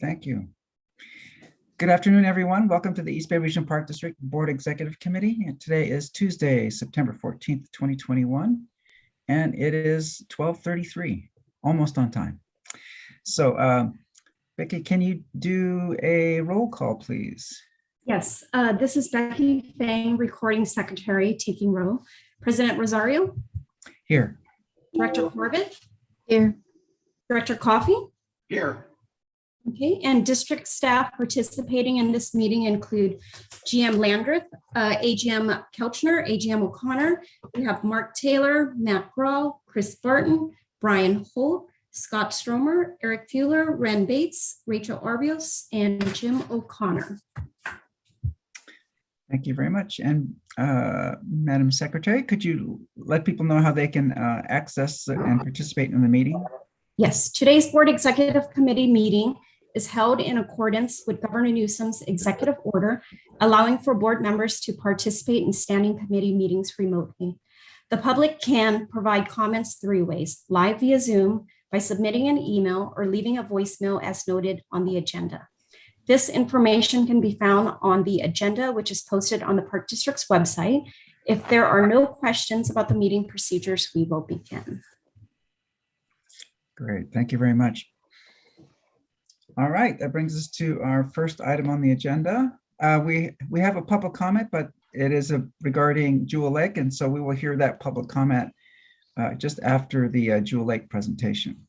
Thank you. Good afternoon, everyone. Welcome to the East Bay Regional Park District Board Executive Committee. And today is Tuesday, September 14th, 2021, and it is 12:33, almost on time. So, Becky, can you do a roll call, please? Yes, this is Becky Fang, recording secretary, taking roll. President Rosario? Here. Director Corbett? Here. Director Coffey? Here. Okay, and district staff participating in this meeting include GM Landreth, AGM Kelchner, AGM O'Connor. We have Mark Taylor, Matt Grawl, Chris Barton, Brian Holt, Scott Stromer, Eric Fuller, Ren Bates, Rachel Arbios, and Jim O'Connor. Thank you very much. And Madam Secretary, could you let people know how they can access and participate in the meeting? Yes, today's Board Executive Committee meeting is held in accordance with Governor Newsom's executive order, allowing for board members to participate in standing committee meetings remotely. The public can provide comments three ways: live via Zoom, by submitting an email, or leaving a voicemail as noted on the agenda. This information can be found on the agenda, which is posted on the Park District's website. If there are no questions about the meeting procedures, we will begin. Great, thank you very much. All right, that brings us to our first item on the agenda. We have a public comment, but it is regarding Jewel Lake, and so we will hear that public comment just after the Jewel Lake presentation.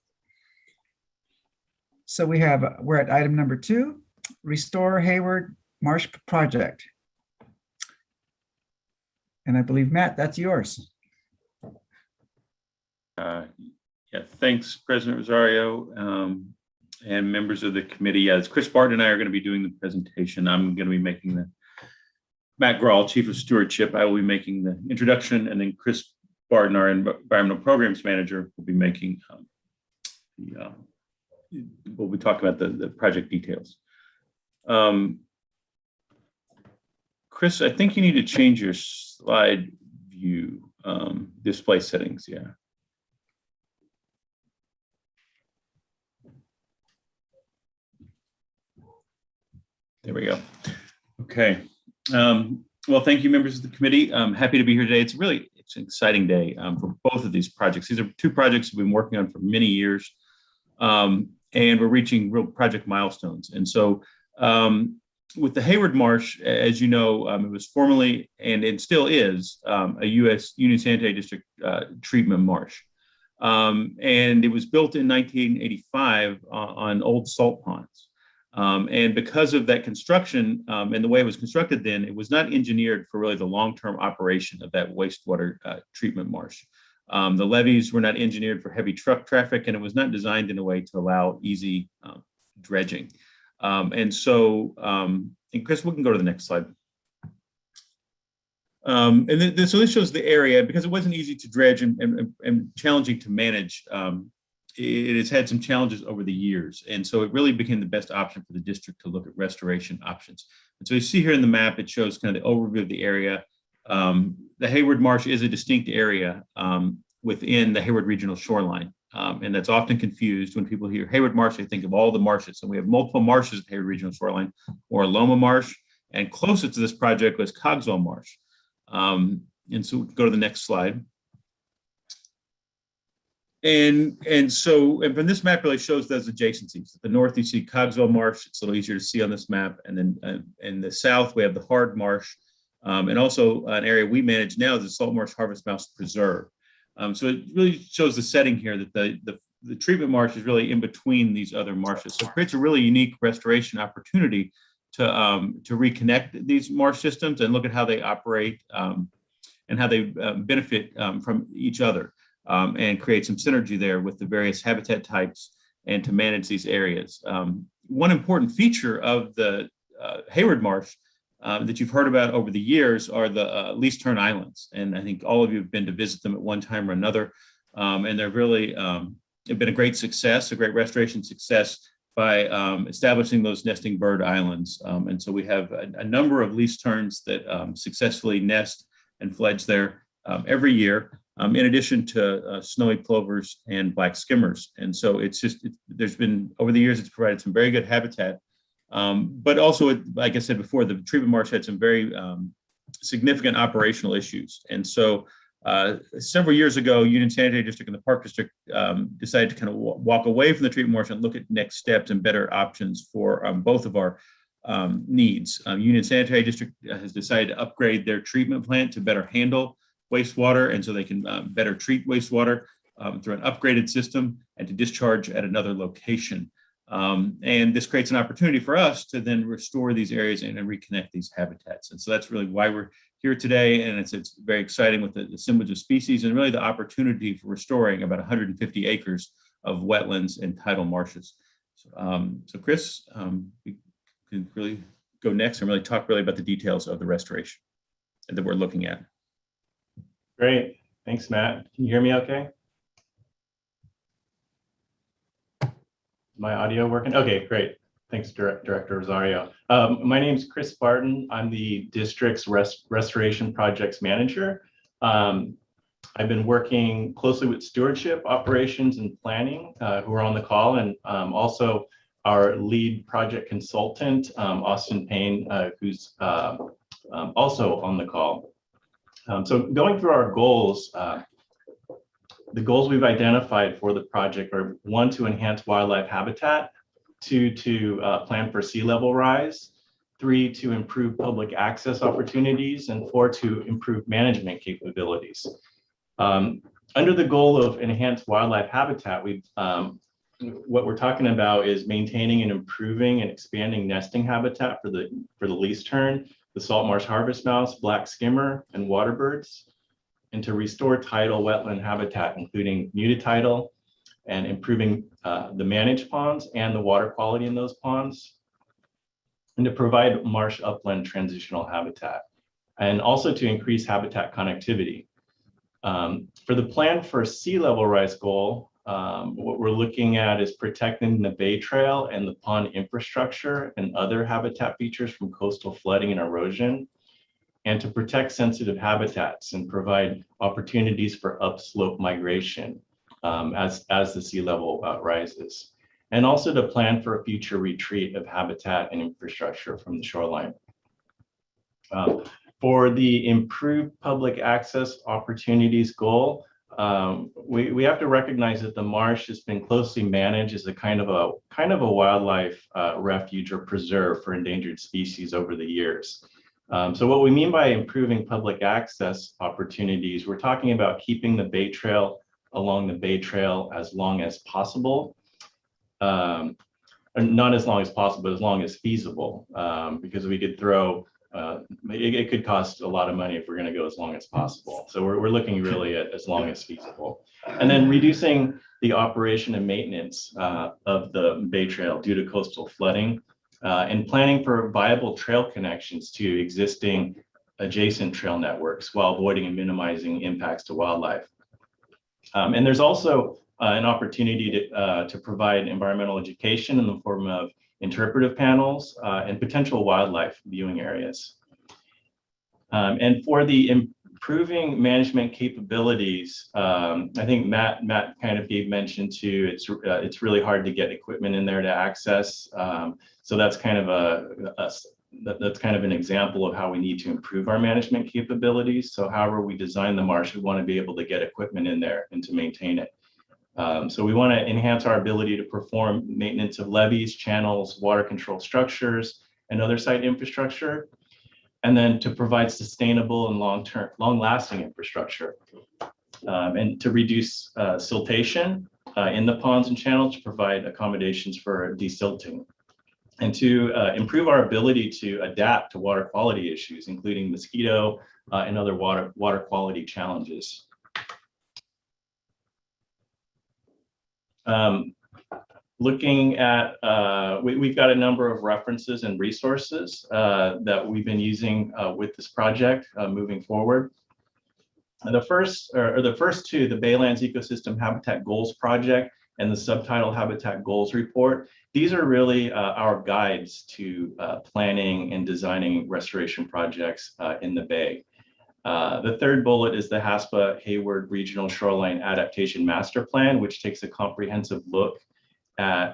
So we're at item number 2, Restore Hayward Marsh Project. And I believe, Matt, that's yours. Yeah, thanks, President Rosario, and members of the committee. Yeah, it's Chris Barton and I are going to be doing the presentation. I'm going to be making the Matt Grawl, Chief of Stewardship. I will be making the introduction, and then Chris Barton, our Environmental Programs Manager, will be making we'll be talking about the project details. Chris, I think you need to change your slide view display settings. Yeah. There we go. Okay. Well, thank you, members of the committee. I'm happy to be here today. It's an exciting day for both of these projects. These are two projects we've been working on for many years, and we're reaching real project milestones. And so with the Hayward Marsh, as you know, it was formerly, and it still is, a U.S. Union Sanitary District treatment marsh. And it was built in 1985 on old salt ponds. And because of that construction and the way it was constructed then, it was not engineered for really the long-term operation of that wastewater treatment marsh. The levees were not engineered for heavy truck traffic, and it was not designed in a way to allow easy dredging. And so, and Chris, we can go to the next slide. So this shows the area. Because it wasn't easy to dredge and challenging to manage, it has had some challenges over the years. And so it really became the best option for the district to look at restoration options. And so you see here in the map, it shows kind of the overview of the area. The Hayward Marsh is a distinct area within the Hayward Regional Shoreline. And that's often confused when people hear Hayward Marsh, they think of all the marshes. So we have multiple marshes at Hayward Regional Shoreline, or Loma Marsh, and closest to this project was Cogswell Marsh. And so we can go to the next slide. And from this map really shows those adjacencies. At the north, you see Cogswell Marsh. It's a little easier to see on this map. And then in the south, we have the Hard Marsh. And also an area we manage now is the Salt Marsh Harvest Mouse Preserve. So it really shows the setting here that the treatment marsh is really in between these other marshes. So it creates a really unique restoration opportunity to reconnect these marsh systems and look at how they operate and how they benefit from each other. And create some synergy there with the various habitat types and to manage these areas. One important feature of the Hayward Marsh that you've heard about over the years are the lease turn islands. And I think all of you have been to visit them at one time or another. And they're really have been a great success, a great restoration success by establishing those nesting bird islands. And so we have a number of lease turns that successfully nest and fledge there every year. in addition to snowy plovers and black skimmers. And so there's been, over the years, it's provided some very good habitat. But also, like I said before, the treatment marsh had some very significant operational issues. And so several years ago, Union Sanitary District and the Park District decided to kind of walk away from the treatment marsh and look at next steps and better options for both of our needs. Union Sanitary District has decided to upgrade their treatment plant to better handle wastewater, and so they can better treat wastewater through an upgraded system and to discharge at another location. And this creates an opportunity for us to then restore these areas and reconnect these habitats. And so that's really why we're here today. And it's very exciting with the assemblage of species and really the opportunity for restoring about 150 acres of wetlands and tidal marshes. So Chris, we can really go next and really talk really about the details of the restoration that we're looking at. Great. Thanks, Matt. Can you hear me okay? My audio working? Okay, great. Thanks, Director Rosario. My name is Chris Barton. I'm the district's restoration projects manager. I've been working closely with stewardship, operations, and planning, who are on the call, and also our lead project consultant, Austin Payne, who's also on the call. So going through our goals, the goals we've identified for the project are 1, to enhance wildlife habitat, 2, to plan for sea level rise, 3, to improve public access opportunities, and 4, to improve management capabilities. Under the goal of enhanced wildlife habitat, what we're talking about is maintaining and improving and expanding nesting habitat for the least tern, the salt marsh harvest mouse, black skimmer, and water birds, and to restore tidal wetland habitat, including mutitidal, and improving the managed ponds and the water quality in those ponds, and to provide marsh upland transitional habitat, and also to increase habitat connectivity. For the plan for sea level rise goal, what we're looking at is protecting the bay trail and the pond infrastructure and other habitat features from coastal flooding and erosion, and to protect sensitive habitats and provide opportunities for upslope migration as the sea level rises, and also to plan for a future retreat of habitat and infrastructure from the shoreline. For the improved public access opportunities goal, we have to recognize that the marsh has been closely managed as a kind of a wildlife refuge or preserve for endangered species over the years. So what we mean by improving public access opportunities, we're talking about keeping the bay trail along the bay trail as long as possible. Not as long as possible, but as long as feasible, because we could throw, it could cost a lot of money if we're going to go as long as possible. So we're looking really at as long as feasible. And then reducing the operation and maintenance of the bay trail due to coastal flooding, and planning for viable trail connections to existing adjacent trail networks while avoiding and minimizing impacts to wildlife. And there's also an opportunity to provide environmental education in the form of interpretive panels and potential wildlife viewing areas. And for the improving management capabilities, I think Matt kind of gave mention to it's really hard to get equipment in there to access. So that's kind of an example of how we need to improve our management capabilities. So however we design the marsh, we want to be able to get equipment in there and to maintain it. So we want to enhance our ability to perform maintenance of levees, channels, water control structures, and other site infrastructure, and then to provide sustainable and long-lasting infrastructure, and to reduce siltation in the ponds and channels, to provide accommodations for desilting, and to improve our ability to adapt to water quality issues, including mosquito and other water quality challenges. Looking at, we've got a number of references and resources that we've been using with this project moving forward. And the first two, the Baylands Ecosystem Habitat Goals Project and the Subtidal Habitat Goals Report, these are really our guides to planning and designing restoration projects in the Bay. The third bullet is the HASPA Hayward Regional Shoreline Adaptation Master Plan, which takes a comprehensive look at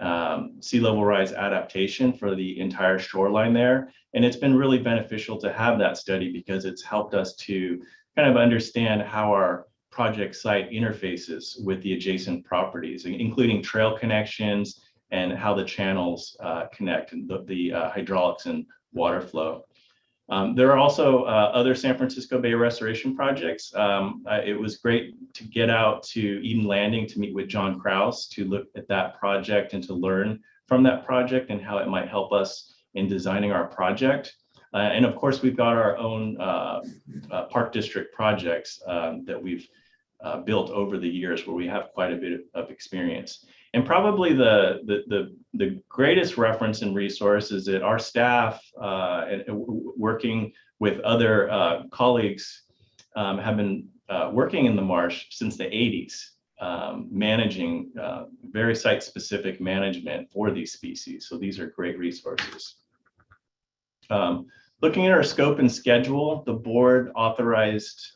sea level rise adaptation for the entire shoreline there. And it's been really beneficial to have that study because it's helped us to kind of understand how our project site interfaces with the adjacent properties, including trail connections and how the channels connect and the hydraulics and water flow. There are also other San Francisco Bay restoration projects. It was great to get out to Eden Landing to meet with John Krause to look at that project and to learn from that project and how it might help us in designing our project. And of course, we've got our own Park District projects that we've built over the years where we have quite a bit of experience. And probably the greatest reference and resource is that our staff, working with other colleagues, have been working in the marsh since the 80s, managing very site-specific management for these species. So these are great resources. Looking at our scope and schedule, the board authorized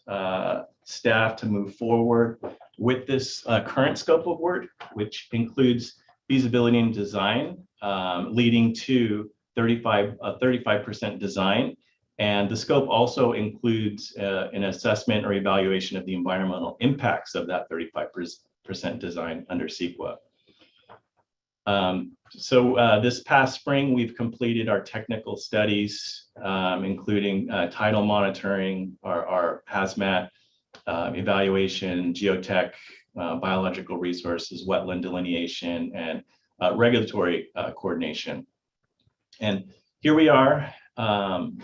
staff to move forward with this current scope of work, which includes feasibility and design, leading to 35% design. And the scope also includes an assessment or evaluation of the environmental impacts of that 35% design under CEQA. This past spring, we've completed our technical studies, including tidal monitoring, our hazmat evaluation, geotech, biological resources, wetland delineation, and regulatory coordination. And here we are,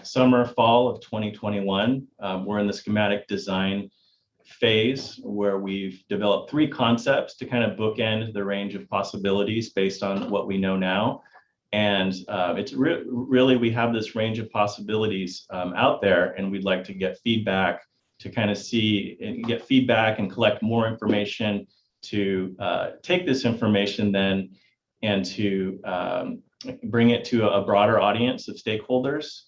summer, fall of 2021. We're in the schematic design phase where we've developed 3 concepts to kind of bookend the range of possibilities based on what we know now. And it's really, we have this range of possibilities out there, and we'd like to get feedback to kind of see and get feedback and collect more information to take this information then and to bring it to a broader audience of stakeholders,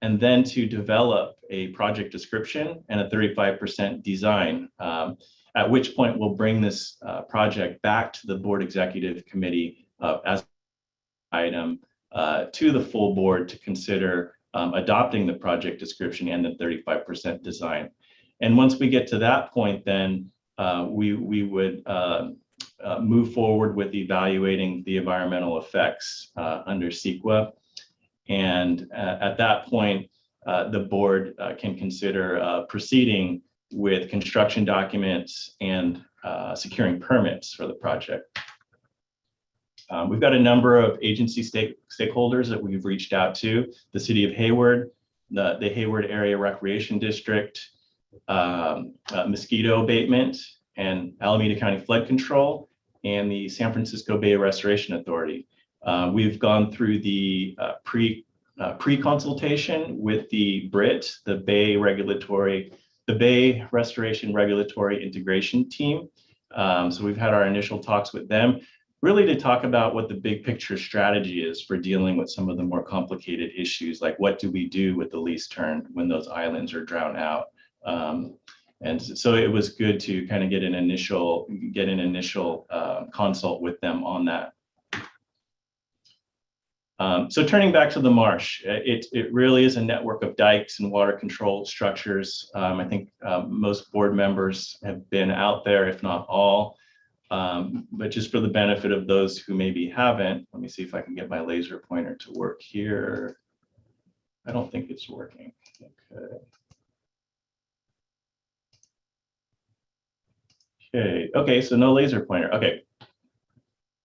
and then to develop a project description and a 35% design, at which point we'll bring this project back to the board executive committee as an item to the full board to consider adopting the project description and the 35% design. And once we get to that point, then we would move forward with evaluating the environmental effects under CEQA. And at that point, the board can consider proceeding with construction documents and securing permits for the project. We've got a number of agency stakeholders that we've reached out to: the City of Hayward, the Hayward Area Recreation District, mosquito abatement, and Alameda County Flood Control, and the San Francisco Bay Restoration Authority. We've gone through the pre-consultation with the BRIT, the Bay Restoration Regulatory Integration Team. So we've had our initial talks with them, really to talk about what the big picture strategy is for dealing with some of the more complicated issues, like what do we do with the lease turn when those islands are drowned out. And so it was good to kind of get an initial consult with them on that. So turning back to the marsh, it really is a network of dikes and water control structures. I think most board members have been out there, if not all. But just for the benefit of those who maybe haven't, let me see if I can get my laser pointer to work here. I don't think it's working. Okay, so no laser pointer. Okay.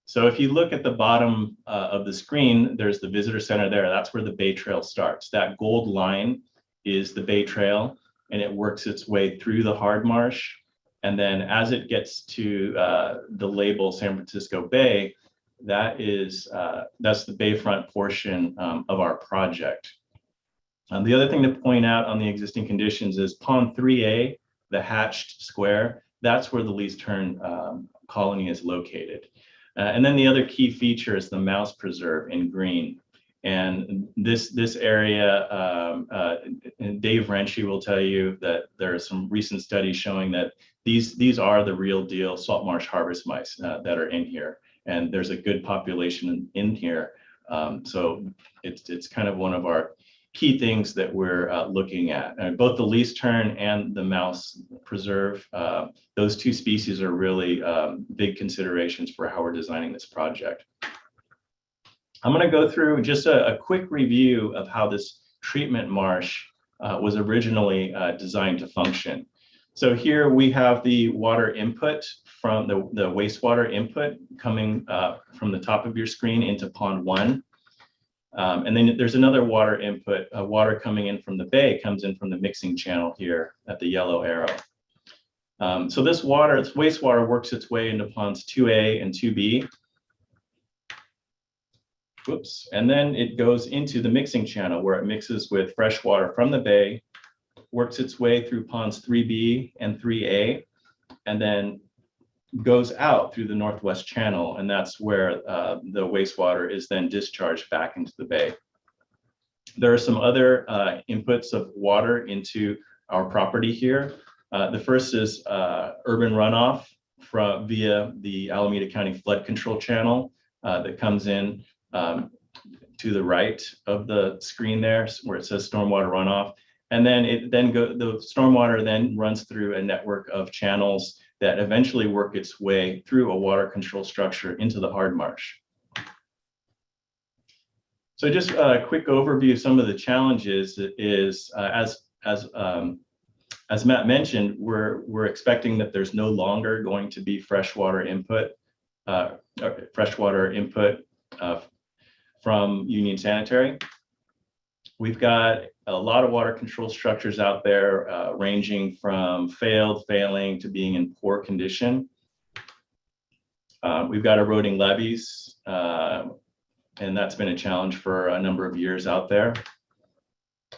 So if you look at the bottom of the screen, there's the visitor center there. That's where the Bay Trail starts. That gold line is the Bay Trail, and it works its way through the hard marsh. And then as it gets to the label San Francisco Bay, that's the bayfront portion of our project. The other thing to point out on the existing conditions is Pond 3A, the hatched square. That's where the lease turn colony is located. And then the other key feature is the mouse preserve in green. And this area, and Dave Renshie will tell you that there are some recent studies showing that these are the real deal salt marsh harvest mice that are in here. And there's a good population in here. So it's kind of one of our key things that we're looking at. Both the least tern and the mouse preserve, those two species are really big considerations for how we're designing this project. I'm going to go through just a quick review of how this treatment marsh was originally designed to function. So here we have the water input from the wastewater input coming from the top of your screen into pond 1. And then there's another water input, water coming in from the bay, comes in from the mixing channel here at the yellow arrow. So this wastewater works its way into ponds 2A and 2B. Whoops. And then it goes into the mixing channel where it mixes with fresh water from the bay, works its way through ponds 3B and 3A, and then goes out through the northwest channel. And that's where the wastewater is then discharged back into the bay. There are some other inputs of water into our property here. The first is urban runoff via the Alameda County Flood Control Channel that comes in to the right of the screen there where it says stormwater runoff. And then the stormwater then runs through a network of channels that eventually work its way through a water control structure into the hard marsh. So just a quick overview of some of the challenges is as Matt mentioned, we're expecting that there's no longer going to be freshwater input from Union Sanitary. We've got a lot of water control structures out there, ranging from failing, to being in poor condition. We've got eroding levees, and that's been a challenge for a number of years out there.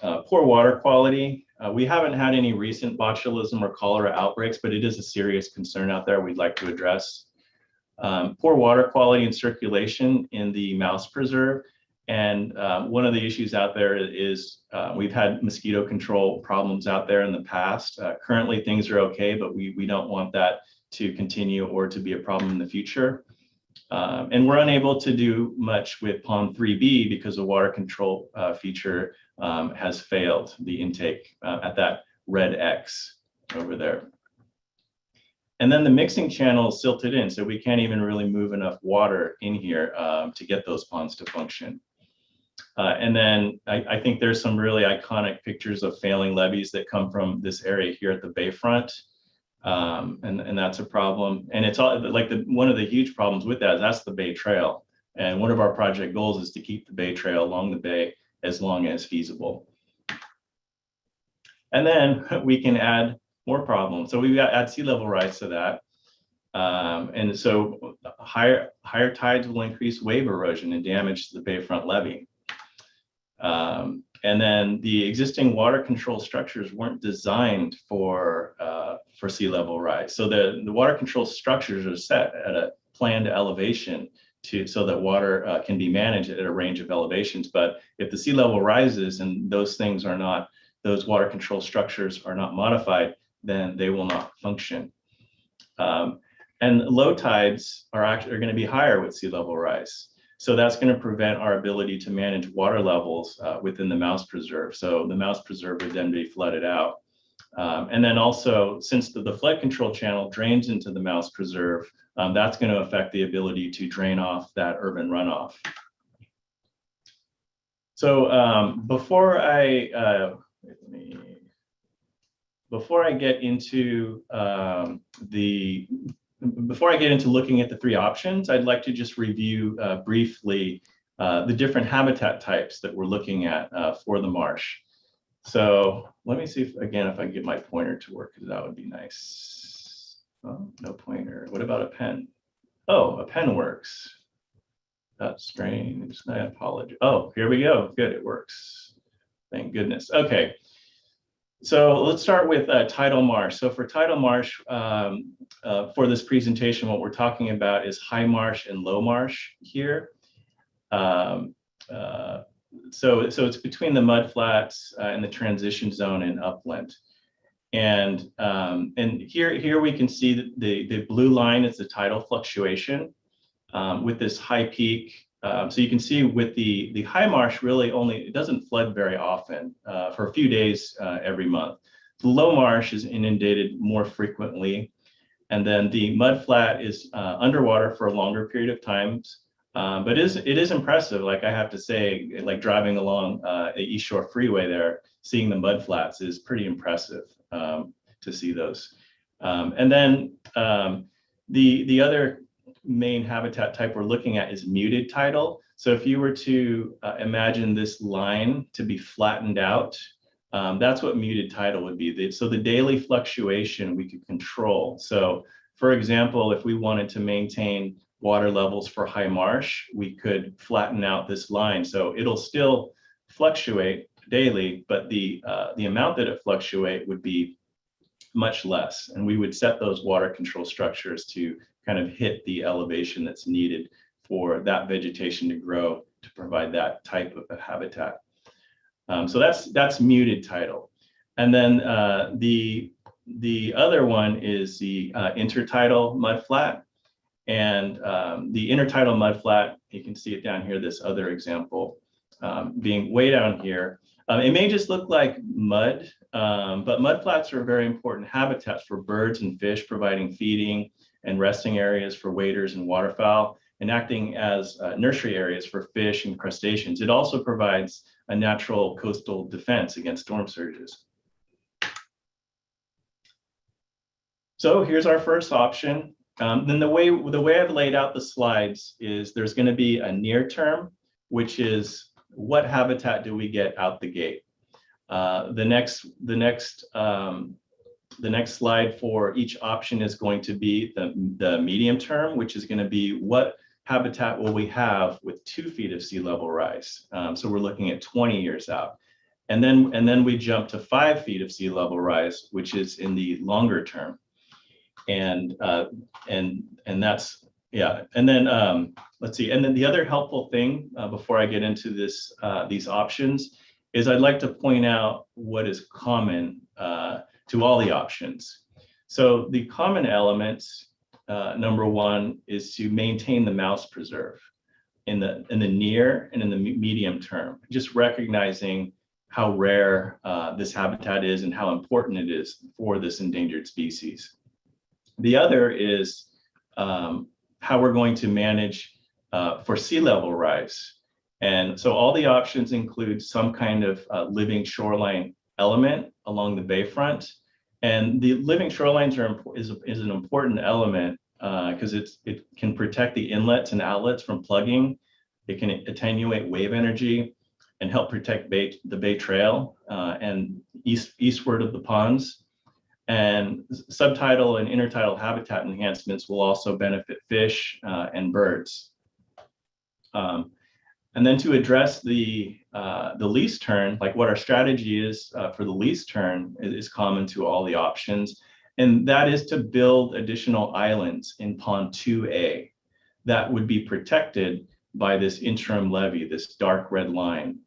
Poor water quality. We haven't had any recent botulism or cholera outbreaks, but it is a serious concern out there we'd like to address. Poor water quality and circulation in the mouse preserve. And one of the issues out there is we've had mosquito control problems out there in the past. Currently things are okay, but we don't want that to continue or to be a problem in the future. And we're unable to do much with pond 3B because the water control feature has failed the intake at that red X over there. And then the mixing channel is silted in, so we can't even really move enough water in here to get those ponds to function. And then I think there's some really iconic pictures of failing levees that come from this area here at the bayfront. And that's a problem. And it's all like one of the huge problems with that is that's the Bay Trail. And one of our project goals is to keep the Bay Trail along the bay as long as feasible. And then we can add more problems. So we've got add sea level rise to that. And so higher tides will increase wave erosion and damage to the bayfront levee. And then the existing water control structures weren't designed for sea level rise. So the water control structures are set at a planned elevation so that water can be managed at a range of elevations. But if the sea level rises and those water control structures are not modified, then they will not function. And low tides are going to be higher with sea level rise. So that's going to prevent our ability to manage water levels within the mouse preserve. So the mouse preserve would then be flooded out. And then also, since the flood control channel drains into the mouse preserve, that's going to affect the ability to drain off that urban runoff. So before I get into looking at the three options, I'd like to just review briefly the different habitat types that we're looking at for the marsh. So let me see if I can get my pointer to work, because that would be nice. Oh, no pointer. What about a pen? Oh, a pen works. That's strange. I apologize. Oh, here we go. Good, it works. Thank goodness. Okay. So let's start with tidal marsh. So for tidal marsh, for this presentation, what we're talking about is high marsh and low marsh here. so it's between the mudflats and the transition zone and upland. And here we can see that the blue line is the tidal fluctuation with this high peak. So you can see with the high marsh, really it doesn't flood very often for a few days every month. The low marsh is inundated more frequently. And then the mudflat is underwater for a longer period of times. But it is impressive. Like I have to say, like driving along the East Shore Freeway there, seeing the mudflats is pretty impressive to see those. And then the other main habitat type we're looking at is muted tidal. So if you were to imagine this line to be flattened out, that's what muted tidal would be. So the daily fluctuation we could control. So for example, if we wanted to maintain water levels for high marsh, we could flatten out this line. So it'll still fluctuate daily, but the amount that it fluctuate would be much less. And we would set those water control structures to kind of hit the elevation that's needed for that vegetation to grow to provide that type of a habitat. So that's muted tidal. And then the other one is the intertidal mudflat. And the intertidal mudflat, you can see it down here, this other example being way down here. It may just look like mud, but mudflats are very important habitats for birds and fish, providing feeding and resting areas for waders and waterfowl, and acting as nursery areas for fish and crustaceans. It also provides a natural coastal defense against storm surges. So here's our first option. Then the way I've laid out the slides is there's going to be a near term, which is what habitat do we get out the gate. The next slide for each option is going to be the medium term, which is going to be what habitat will we have with 2 feet of sea level rise. So we're looking at 20 years out. And then we jump to 5 feet of sea level rise, which is in the longer term. And that's, yeah. And then let's see. And then the other helpful thing before I get into this, these options, is I'd like to point out what is common to all the options. So the common elements, number one, is to maintain the mouse preserve in the near and in the medium term, just recognizing how rare this habitat is and how important it is for this endangered species. The other is how we're going to manage for sea level rise. And so all the options include some kind of living shoreline element along the bayfront. And the living shorelines is an important element because it can protect the inlets and outlets from plugging. It can attenuate wave energy and help protect the Bay Trail and eastward of the ponds. And subtidal and intertidal habitat enhancements will also benefit fish and birds. And then to address the lease turn, like what our strategy is for the lease turn is common to all the options. And that is to build additional islands in Pond 2A that would be protected by this interim levee, this dark red line.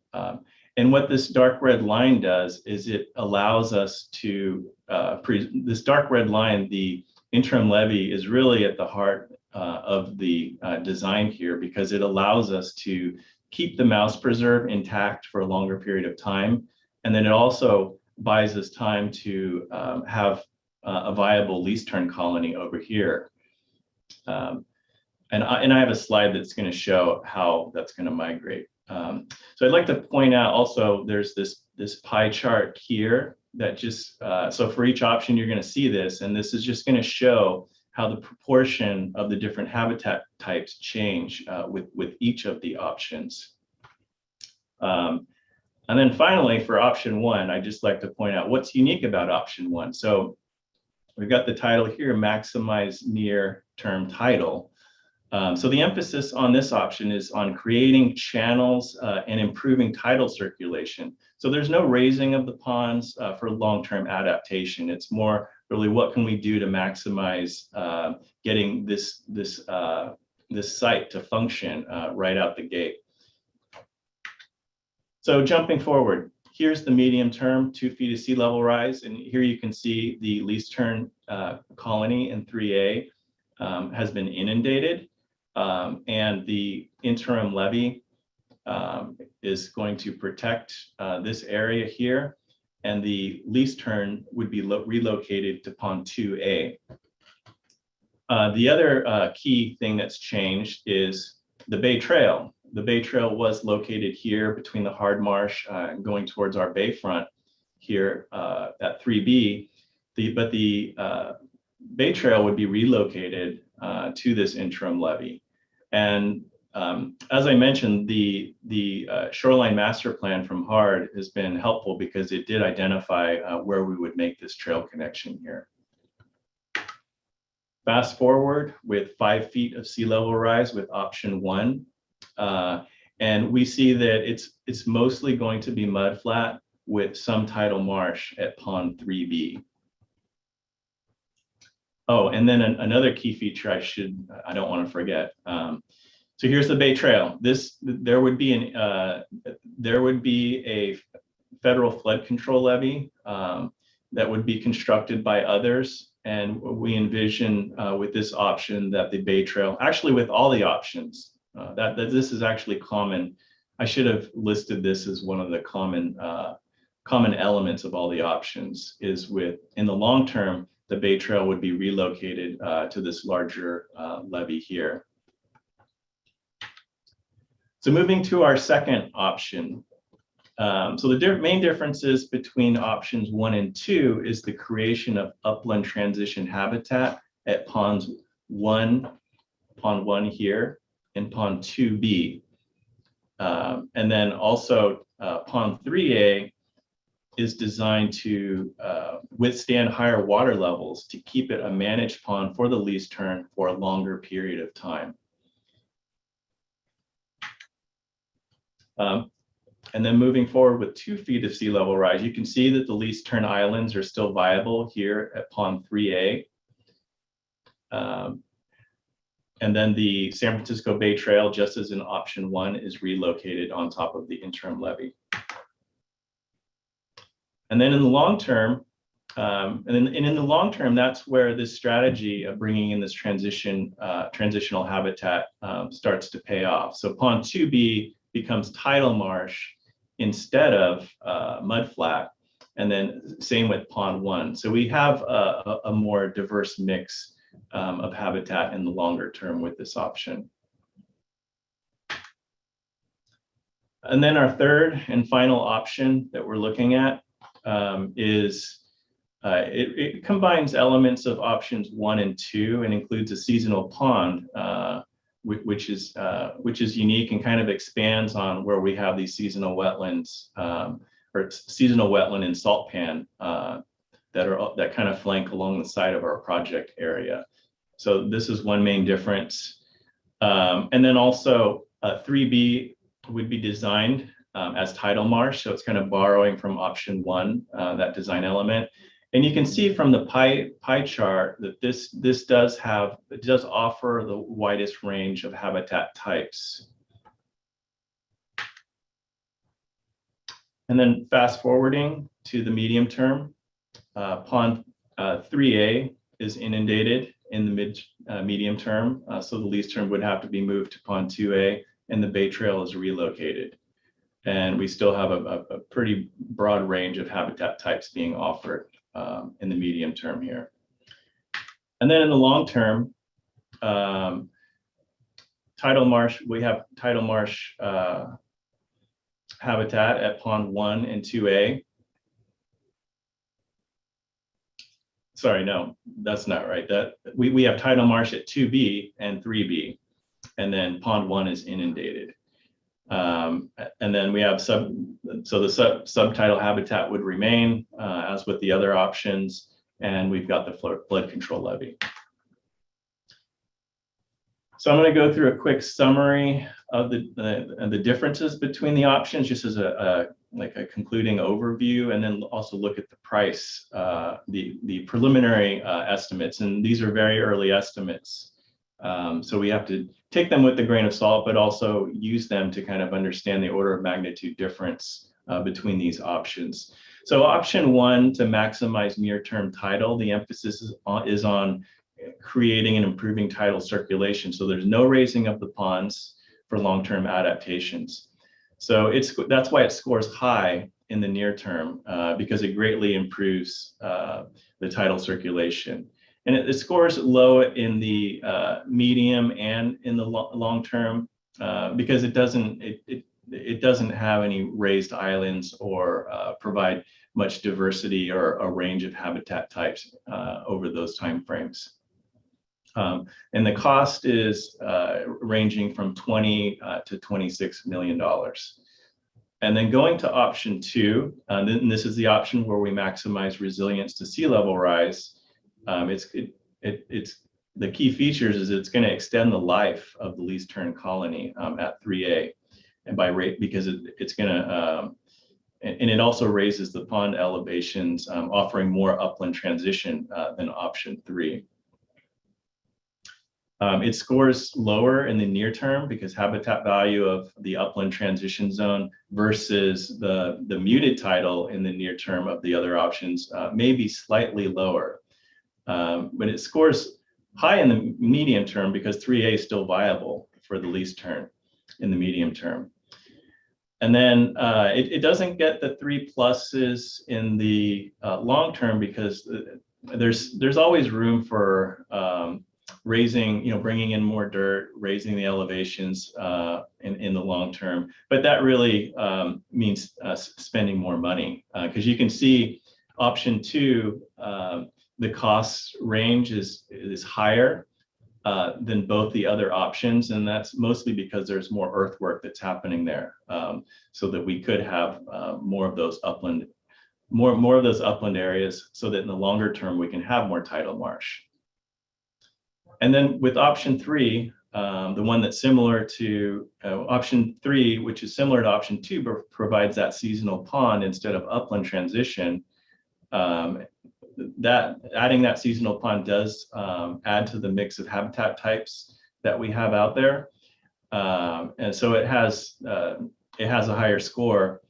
And what this dark red line does is it allows us to, this dark red line, the interim levee is really at the heart of the design here, because it allows us to keep the mouse preserve intact for a longer period of time. And then it also buys us time to have a viable lease turn colony over here. And I have a slide that's going to show how that's going to migrate. So I'd like to point out also there's this pie chart here that just, so for each option you're going to see this, and this is just going to show how the proportion of the different habitat types change with each of the options. And then finally for option 1, I'd just like to point out what's unique about option 1. So we've got the title here, maximize near term tidal. So the emphasis on this option is on creating channels and improving tidal circulation. So there's no raising of the ponds for long-term adaptation. It's more really what can we do to maximize getting this site to function right out the gate. So jumping forward, here's the medium term 2 feet of sea level rise. And here you can see the lease turn colony in 3A has been inundated. And the interim levee is going to protect this area here. And the lease turn would be relocated to pond 2A. The other key thing that's changed is the Bay Trail. The Bay Trail was located here between the Hard Marsh going towards our bayfront here at 3B. But the Bay Trail would be relocated to this interim levee. And as I mentioned, the shoreline master plan from HARD has been helpful because it did identify where we would make this trail connection here. Fast forward with 5 feet of sea level rise with option 1. And we see that it's mostly going to be mudflat with some tidal marsh at pond 3B. Oh, and then another key feature I don't want to forget. So here's the Bay Trail. There would be a federal flood control levee that would be constructed by others. And we envision with this option that the Bay Trail, actually with all the options, that this is actually common. I should have listed this as one of the common elements of all the options is in the long term, the Bay Trail would be relocated to this larger levee here. So moving to our second option. So the main differences between options 1 and 2 is the creation of upland transition habitat at pond 1 here, and pond 2B. And then also pond 3A is designed to withstand higher water levels to keep it a managed pond for the lease turn for a longer period of time. And then moving forward with 2 feet of sea level rise, you can see that the lease turn islands are still viable here at pond 3A. And then the San Francisco Bay Trail, just as in option 1, is relocated on top of the interim levee. And then in the long term, in the long term, that's where this strategy of bringing in this transitional habitat starts to pay off. So pond 2B becomes tidal marsh instead of mudflat, and then same with pond 1. So we have a more diverse mix of habitat in the longer term with this option. And then our third and final option that we're looking at is it combines elements of options 1 and 2 and includes a seasonal pond, which is unique and kind of expands on where we have these seasonal wetlands or seasonal wetland and salt pan that kind of flank along the side of our project area. So this is one main difference. And then also 3B would be designed as tidal marsh. So it's kind of borrowing from option 1, that design element. And you can see from the pie chart that this does offer the widest range of habitat types. And then fast forwarding to the medium term, pond 3A is inundated in the medium term. So the lease term would have to be moved to pond 2A, and the Bay Trail is relocated. And we still have a pretty broad range of habitat types being offered in the medium term here. And then in the long term, tidal marsh, we have tidal marsh habitat at pond 1 and 2A. Sorry, no, that's not right. We have tidal marsh at 2B and 3B, and then pond 1 is inundated. And then we have the subtidal habitat would remain as with the other options, and we've got the flood control levee. So I'm going to go through a quick summary of the differences between the options, just as a concluding overview, and then also look at the price, the preliminary estimates, and these are very early estimates. So we have to take them with a grain of salt, but also use them to kind of understand the order of magnitude difference between these options. So option one, to maximize near-term tidal, the emphasis is on creating and improving tidal circulation. So there's no raising of the ponds for long-term adaptations. So that's why it scores high in the near term, because it greatly improves the tidal circulation. And it scores low in the medium and in the long term because it doesn't have any raised islands or provide much diversity or a range of habitat types over those timeframes. And the cost is ranging from $20 to $26 million. And then going to option two, and this is the option where we maximize resilience to sea level rise. It's the key features is it's going to extend the life of the least turn colony at 3A, and by rate because it's going to and it also raises the pond elevations, offering more upland transition than option three. It scores lower in the near term because habitat value of the upland transition zone versus the muted tidal in the near term of the other options may be slightly lower. But it scores high in the medium term because 3A is still viable for the least turn in the medium term. And then it doesn't get the 3+ in the long term because there's always room for raising, bringing in more dirt, raising the elevations in the long term. But that really means spending more money because you can see option two, the cost range is higher than both the other options, and that's mostly because there's more earthwork that's happening there, so that we could have more of those upland areas, so that in the longer term we can have more tidal marsh. And then with option three, the one that's similar to option three, which is similar to option two, but provides that seasonal pond instead of upland transition. That adding that seasonal pond does add to the mix of habitat types that we have out there, and so it has a higher score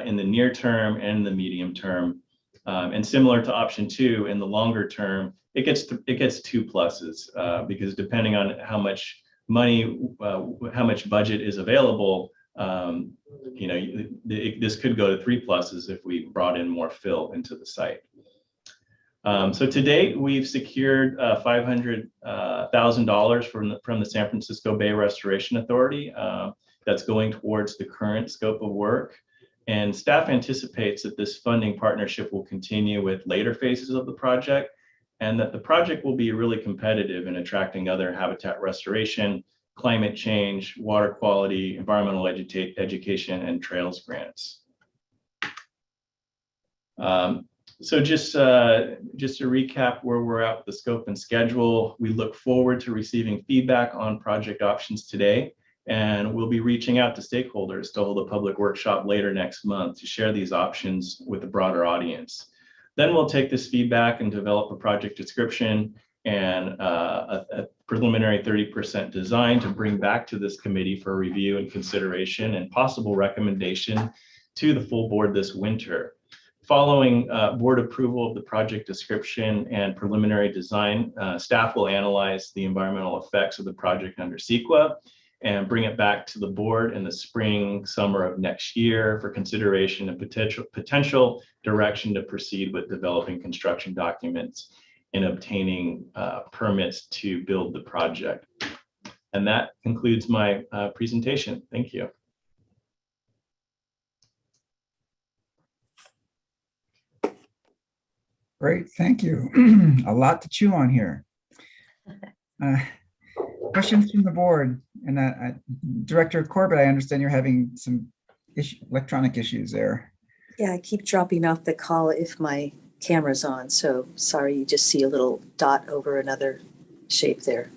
in the near term and the medium term, and similar to option two, in the longer term, it gets 2+, because depending on how much money, how much budget is available, this could go to 3+ if we brought in more fill into the site. So to date, we've secured $500,000 from the San Francisco Bay Restoration Authority. That's going towards the current scope of work. And staff anticipates that this funding partnership will continue with later phases of the project, and that the project will be really competitive in attracting other habitat restoration, climate change, water quality, environmental education, and trails grants. So just to recap where we're at with the scope and schedule, we look forward to receiving feedback on project options today, and we'll be reaching out to stakeholders to hold a public workshop later next month to share these options with a broader audience. Then we'll take this feedback and develop a project description and a preliminary 30% design to bring back to this committee for review and consideration and possible recommendation to the full board this winter. Following board approval of the project description and preliminary design, staff will analyze the environmental effects of the project under CEQA and bring it back to the board in the spring, summer of next year for consideration and potential direction to proceed with developing construction documents and obtaining permits to build the project. And that concludes my presentation. Thank you. Great, thank you. A lot to chew on here. Questions from the board, and Director Corbett, I understand you're having some electronic issues there. Yeah, I keep dropping off the call if my camera's on, so sorry, you just see a little dot over another shape there.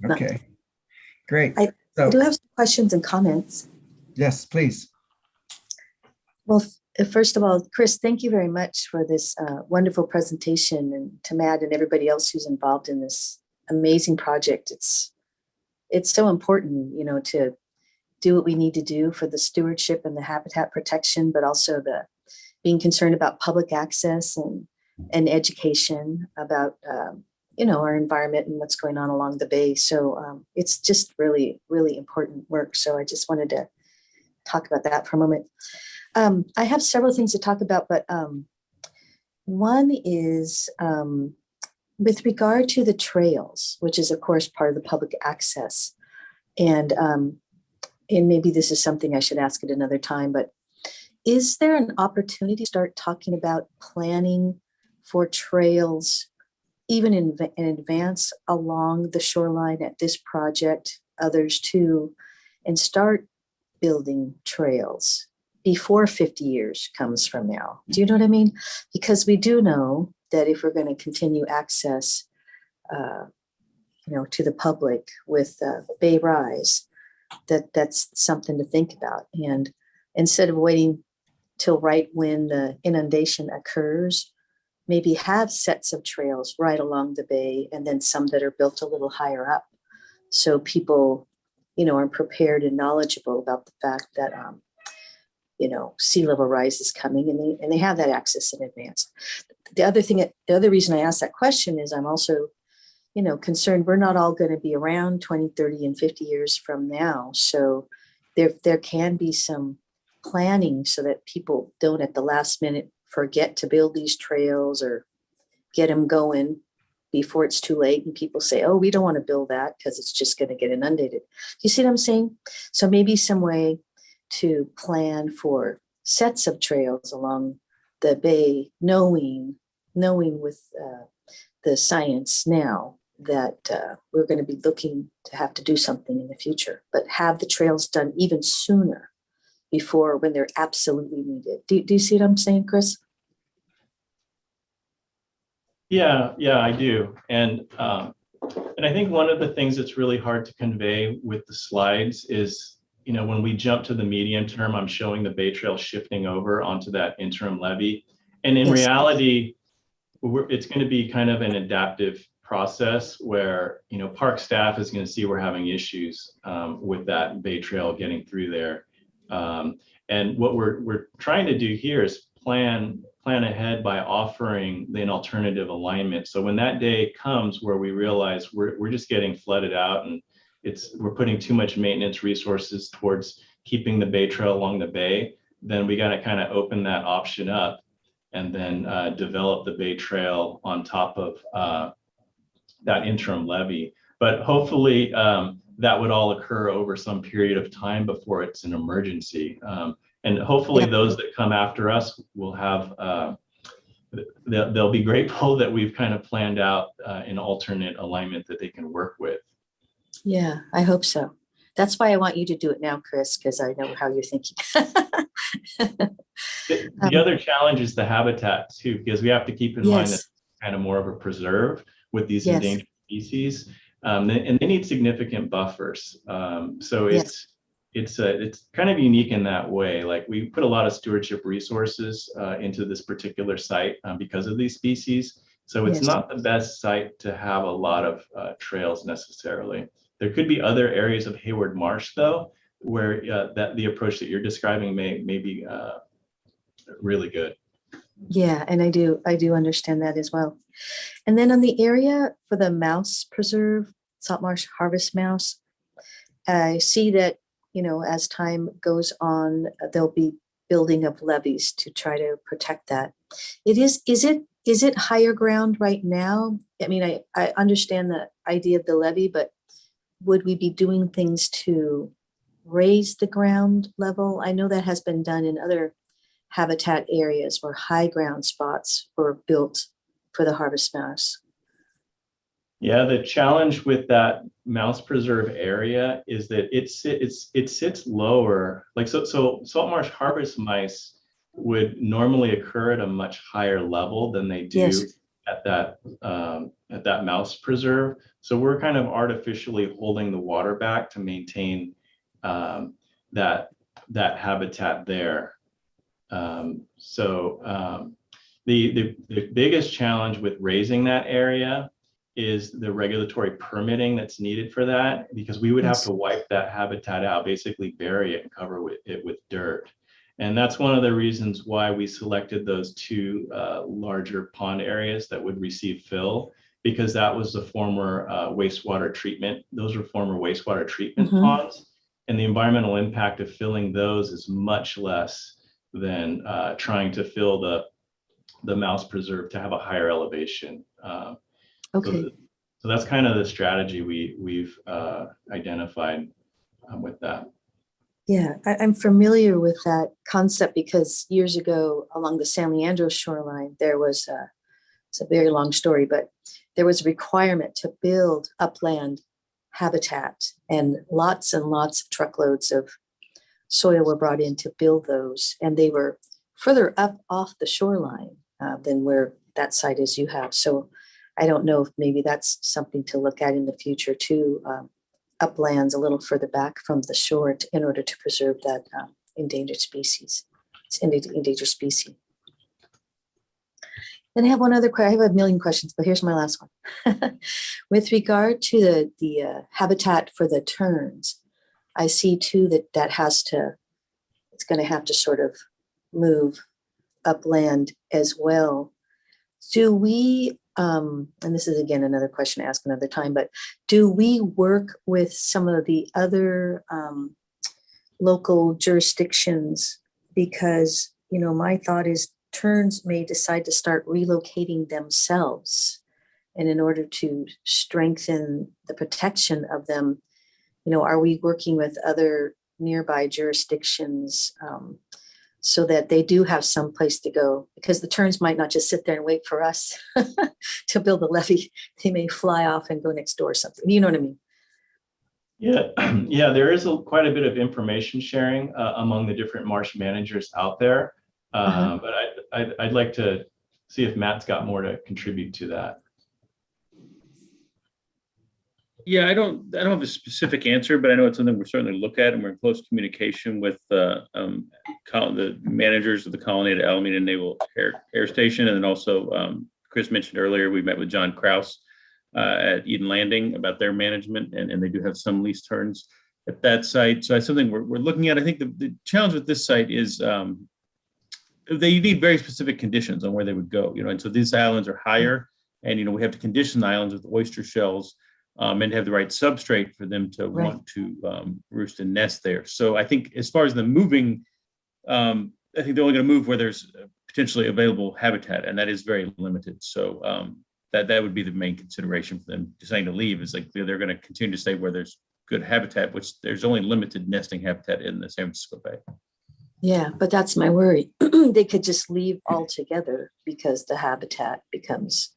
Okay, great. I do have some questions and comments. Yes, please. Well, first of all, Chris, thank you very much for this wonderful presentation, and to Matt and everybody else who's involved in this amazing project. It's so important, to do what we need to do for the stewardship and the habitat protection, but also the being concerned about public access and education about, our environment and what's going on along the bay. So it's just really, really important work. So I just wanted to talk about that for a moment. I have several things to talk about, but one is with regard to the trails, which is of course part of the public access. And maybe this is something I should ask at another time, but is there an opportunity to start talking about planning for trails even in advance along the shoreline at this project, others too, and start building trails before 50 years comes from now? Do you know what I mean? Because we do know that if we're going to continue access, to the public with Bay Rise, that's something to think about. And instead of waiting till right when the inundation occurs, maybe have sets of trails right along the bay, and then some that are built a little higher up, so people, are prepared and knowledgeable about the fact that sea level rise is coming, and they have that access in advance. The other reason I asked that question is I'm also, concerned we're not all going to be around 20, 30, and 50 years from now. So there can be some planning so that people don't at the last minute forget to build these trails or get them going before it's too late. And people say, oh, we don't want to build that because it's just going to get inundated. You see what I'm saying? So maybe some way to plan for sets of trails along the bay, knowing with the science now that we're going to be looking to have to do something in the future, but have the trails done even sooner before when they're absolutely needed. Do you see what I'm saying, Chris? Yeah, I do. And I think one of the things that's really hard to convey with the slides is, when we jump to the medium term, I'm showing the Bay Trail shifting over onto that interim levee. And in reality, it's going to be kind of an adaptive process where, park staff is going to see we're having issues with that Bay Trail getting through there. And what we're trying to do here is plan ahead by offering an alternative alignment. So when that day comes where we realize we're just getting flooded out and we're putting too much maintenance resources towards keeping the Bay Trail along the bay, then we got to kind of open that option up and then develop the Bay Trail on top of that interim levee. But hopefully that would all occur over some period of time before it's an emergency. And hopefully those that come after us will have, they'll be grateful that we've kind of planned out an alternate alignment that they can work with. Yeah, I hope so. That's why I want you to do it now, Chris, because I know how you're thinking. The other challenge is the habitat too, because we have to keep in mind that it's kind of more of a preserve with these endangered species, and they need significant buffers. So it's kind of unique in that way. Like we put a lot of stewardship resources into this particular site because of these species. So it's not the best site to have a lot of trails necessarily. There could be other areas of Hayward Marsh though, where that the approach that you're describing may be really good. Yeah, and I do understand that as well. And then on the area for the mouse preserve, Salt Marsh Harvest Mouse, I see that, as time goes on, there'll be building of levees to try to protect that. Is it higher ground right now? I mean, I understand the idea of the levee, but would we be doing things to raise the ground level? I know that has been done in other habitat areas where high ground spots were built for the harvest mouse. Yeah, the challenge with that mouse preserve area is that it sits lower. Like so salt marsh harvest mice would normally occur at a much higher level than they do at that mouse preserve. So we're kind of artificially holding the water back to maintain that habitat there. The biggest challenge with raising that area is the regulatory permitting that's needed for that, because we would have Yes. to wipe that habitat out, basically bury it and cover it with dirt. And that's one of the reasons why we selected those two larger pond areas that would receive fill, because that was the former wastewater treatment. Those were former wastewater treatment Mhm. ponds. And the environmental impact of filling those is much less than trying to fill the mouse preserve to have a higher elevation. Okay. So that's kind of the strategy we've identified with that. Yeah, I'm familiar with that concept because years ago along the San Leandro shoreline, there was it's a very long story, but there was a requirement to build upland habitat, and lots of truckloads of soil were brought in to build those, and they were further up off the shoreline than where that site is you have. So I don't know if maybe that's something to look at in the future too. Uplands a little further back from the shore in order to preserve that endangered species. It's endangered species. Then I have one other question. I have a million questions, but here's my last one. With regard to the habitat for the terns, I see too that it's going to have to sort of move upland as well. Do we, and this is again another question to ask another time, but do we work with some of the other local jurisdictions? Because, my thought is terns may decide to start relocating themselves. And in order to strengthen the protection of them, are we working with other nearby jurisdictions so that they do have some place to go? Because the terns might not just sit there and wait for us to build a levee. They may fly off and go next door or something. You know what I mean? Yeah, yeah, there is quite a bit of information sharing among the different marsh managers out there. But I'd like to see if Matt's got more to contribute to that. Yeah, I don't have a specific answer, but I know it's something we're certainly look at, and we're in close communication with the managers of the colony at Alameda Naval Air Station, and then also Chris mentioned earlier we met with John Kraus at Eden Landing about their management, and they do have some lease terns at that site. So that's something we're looking at. I think the challenge with this site is they need very specific conditions on where they would go. And so these islands are higher, and we have to condition the islands with oyster shells. And have the right substrate for them to want to roost and nest there. So I think as far as the moving, I think they're only going to move where there's potentially available habitat, and that is very limited. So that would be the main consideration for them deciding to leave, is like they're going to continue to stay where there's good habitat, which there's only limited nesting habitat in the San Francisco Bay. Yeah, but that's my worry. They could just leave altogether because the habitat becomes,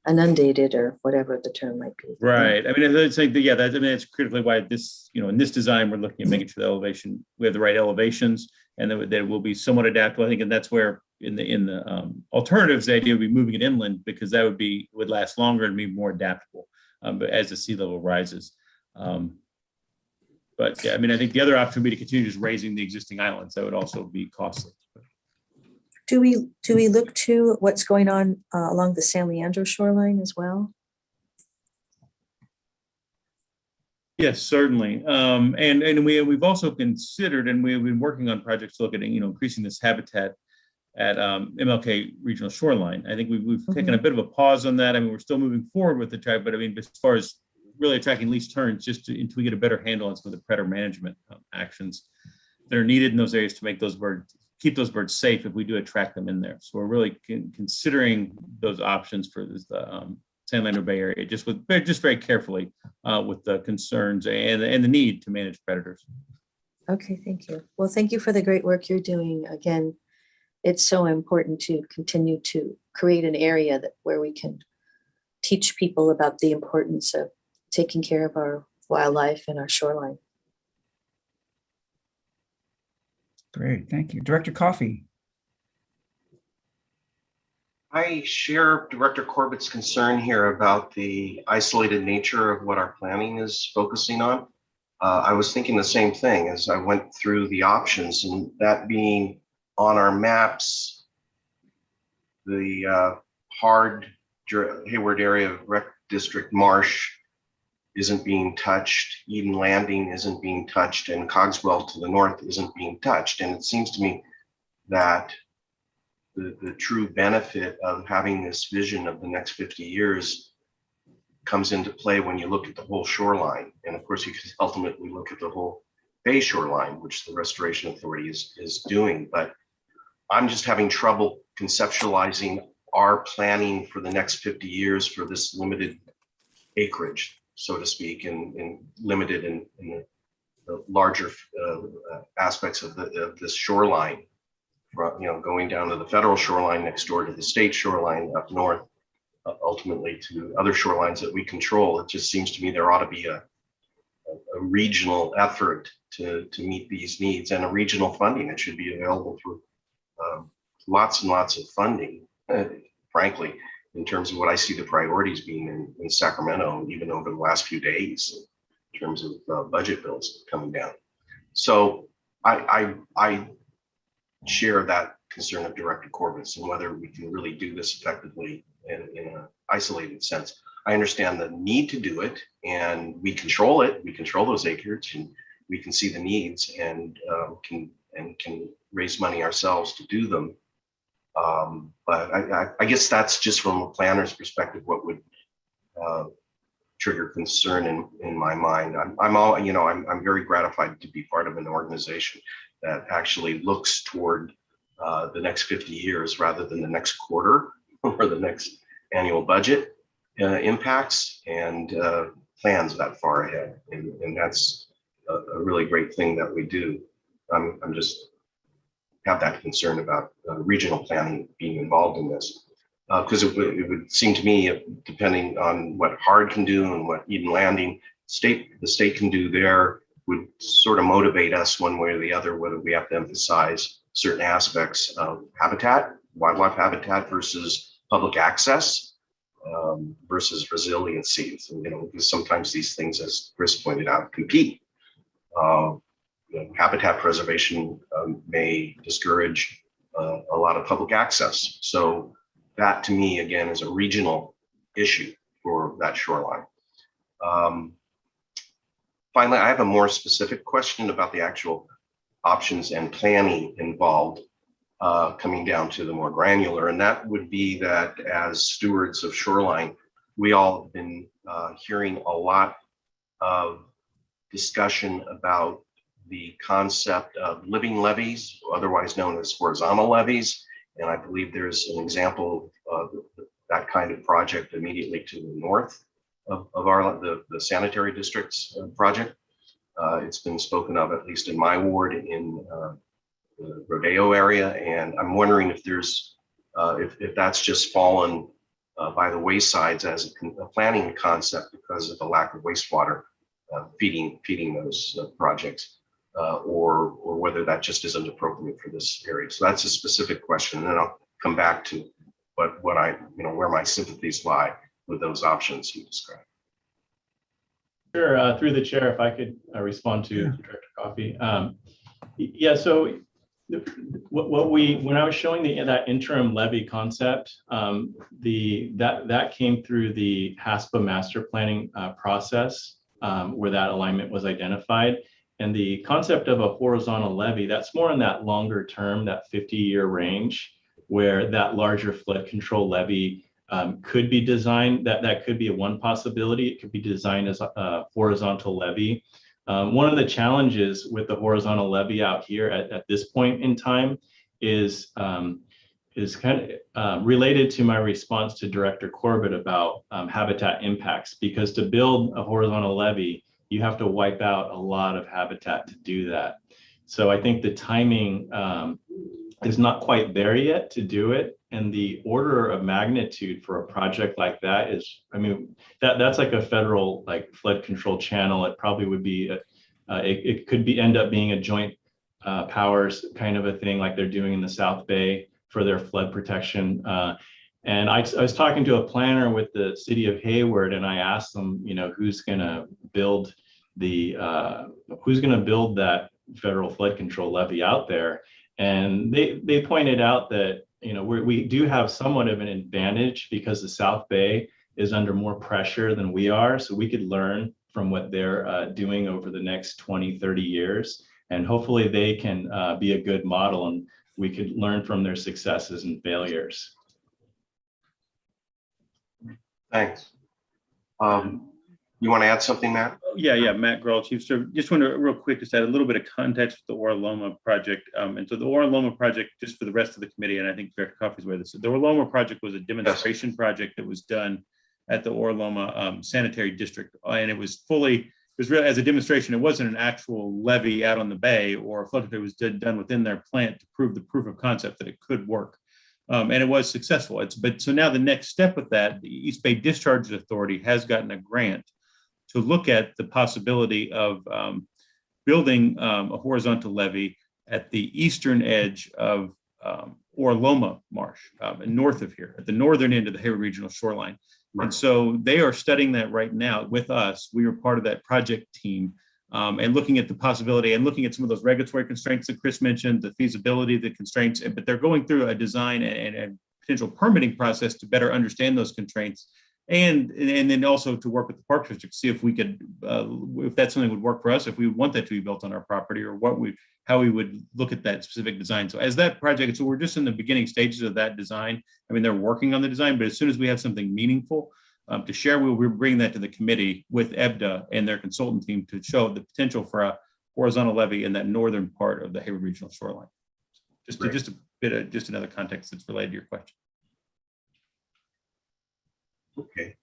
inundated or whatever the term might be. Right. I mean, it's like, that's critically why this, in this design, we're looking at making sure the elevation, we have the right elevations, and that it will be somewhat adaptable. I think, and that's where in the alternatives, the idea would be moving it inland, because that would last longer and be more adaptable, but as the sea level rises. But yeah, I mean, I think the other option would be to continue just raising the existing islands. That would also be costly. Do we look to what's going on along the San Leandro shoreline as well? Yes, certainly. And we've also considered, and we've been working on projects to look at increasing this habitat at MLK Regional Shoreline. I think we've taken a bit of a pause on that. I mean, we're still moving forward with the track, but I mean, as far as really attracting least terns, just until we get a better handle on some of the predator management actions that are needed in those areas to make those birds, keep those birds safe if we do attract them in there. So we're really considering those options for the San Leandro Bay area, just very carefully with the concerns and the need to manage predators. Okay, thank you. Well, thank you for the great work you're doing. Again, it's so important to continue to create an area where we can teach people about the importance of taking care of our wildlife and our shoreline. Great, thank you. Director Coffey. I share Director Corbett's concern here about the isolated nature of what our planning is focusing on. I was thinking the same thing as I went through the options, and that being on our maps, the Hayward area rec district marsh isn't being touched, Eden Landing isn't being touched, and Cogswell to the north isn't being touched. And it seems to me that the true benefit of having this vision of the next 50 years comes into play when you look at the whole shoreline. And of course, you can ultimately look at the whole bay shoreline, which the Restoration Authority is doing. But I'm just having trouble conceptualizing our planning for the next 50 years for this limited acreage, so to speak, and limited in the larger aspects of this shoreline, going down to the federal shoreline next door to the state shoreline up north, ultimately to other shorelines that we control. It just seems to me there ought to be a regional effort to meet these needs, and a regional funding that should be available through lots and lots of funding, frankly, in terms of what I see the priorities being in Sacramento, even over the last few days, in terms of budget bills coming down. So I share that concern of Director Corbett's and whether we can really do this effectively in an isolated sense. I understand the need to do it, and we control it. We control those acreage, and we can see the needs, and can raise money ourselves to do them. But I guess that's just from a planner's perspective what would trigger concern in my mind. I'm very gratified to be part of an organization that actually looks toward the next 50 years rather than the next quarter or the next annual budget impacts and plans that far ahead. And that's a really great thing that we do. I'm just have that concern about regional planning being involved in this. Because it would seem to me, depending on what HARD can do and what Eden Landing the state can do there, would sort of motivate us one way or the other, whether we have to emphasize certain aspects of habitat, wildlife habitat versus public access versus resiliency. So, because sometimes these things, as Chris pointed out, compete. Habitat preservation may discourage a lot of public access. So that, to me, again, is a regional issue for that shoreline. Finally, I have a more specific question about the actual options and planning involved, coming down to the more granular, and that would be that as stewards of shoreline, we all have been hearing a lot of discussion about the concept of living levees, otherwise known as horizontal levees. And I believe there's an example of that kind of project immediately to the north of the sanitary districts project. It's been spoken of, at least in my ward, in the Rodeo area. And I'm wondering if there's, if that's just fallen by the waysides as a planning concept because of the lack of wastewater feeding those projects. Or whether that just isn't appropriate for this area. So that's a specific question, and then I'll come back to what I, where my sympathies lie with those options you described. Sure. Through the chair, if I could respond to Director Coffey. Yeah. So when I was showing that interim levy concept, that came through the HASPA master planning process where that alignment was identified. And the concept of a horizontal levee, that's more in that longer term, that 50-year range, where that larger flood control levee could be designed. That could be one possibility. It could be designed as a horizontal levee. One of the challenges with the horizontal levee out here at this point in time is kind of related to my response to Director Corbett about habitat impacts, because to build a horizontal levee, you have to wipe out a lot of habitat to do that. So I think the timing is not quite there yet to do it. And the order of magnitude for a project like that is, that's like a federal flood control channel. It probably would be, it could end up being a joint powers kind of a thing like they're doing in the South Bay for their flood protection. And I was talking to a planner with the city of Hayward, and I asked them, who's going to build that federal flood control levee out there. And they pointed out that we do have somewhat of an advantage because the South Bay is under more pressure than we are. So we could learn from what they're doing over the next 20, 30 years. And hopefully they can be a good model and we could learn from their successes and failures. Thanks. You want to add something, Matt? Yeah, Matt Grohl, Chief Service. Just want to real quick just add a little bit of context with the Ora Loma project. And so the Ora Loma project, just for the rest of the committee, and I think Director Coffey's aware of this, the Ora Loma project was a demonstration project that was done at the Ora Loma Sanitary District, and it was really as a demonstration. It wasn't an actual levee out on the bay or a flood control. It was done within their plant to prove the proof of concept that it could work. And it was successful. So now the next step with that, the East Bay Discharge Authority has gotten a grant to look at the possibility of building a horizontal levee at the eastern edge of Ora Loma Marsh, north of here, at the northern end of the Hayward Regional Shoreline. Right. And so they are studying that right now with us. We were part of that project team and looking at the possibility and looking at some of those regulatory constraints that Chris mentioned, the feasibility, the constraints, but they're going through a design and a potential permitting process to better understand those constraints. And then also to work with the Park District, see if we could, if that's something that would work for us, if we would want that to be built on our property, or how we would look at that specific design. So as that project, so we're just in the beginning stages of that design. I mean, they're working on the design, but as soon as we have something meaningful to share, we'll bring that to the committee with EBDA and their consultant team to show the potential for a horizontal levee in that northern part of the Hayward Regional Shoreline. Just another context that's related to your question. Okay.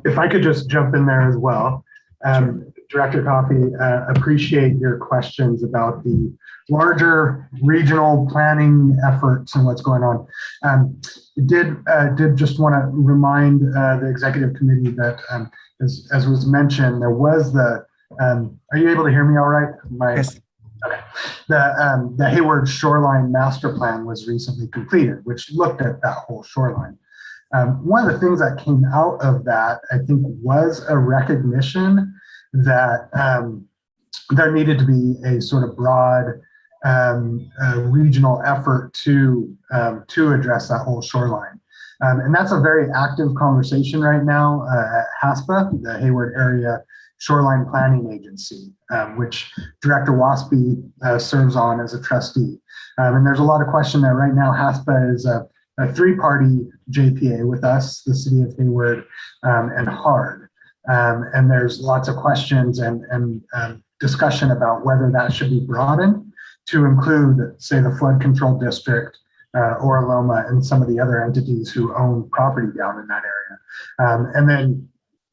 If I could just jump in there as well. Sure. Director Coffey, appreciate your questions about the larger regional planning efforts and what's going on. Did just want to remind the executive committee that as was mentioned, there was the, are you able to hear me all right? Yes. Okay. The Hayward Shoreline Master Plan was recently completed, which looked at that whole shoreline. One of the things that came out of that, I think, was a recognition that there needed to be a sort of broad regional effort to address that whole shoreline. And that's a very active conversation right now at HASPA, the Hayward Area Shoreline Planning Agency, which Director Waspy serves on as a trustee. And there's a lot of question there right now. HASPA is a three-party JPA with us, the City of Hayward, and HARD. And there's lots of questions and discussion about whether that should be broadened to include, say, the Flood Control District, Ora Loma, and some of the other entities who own property down in that area. And then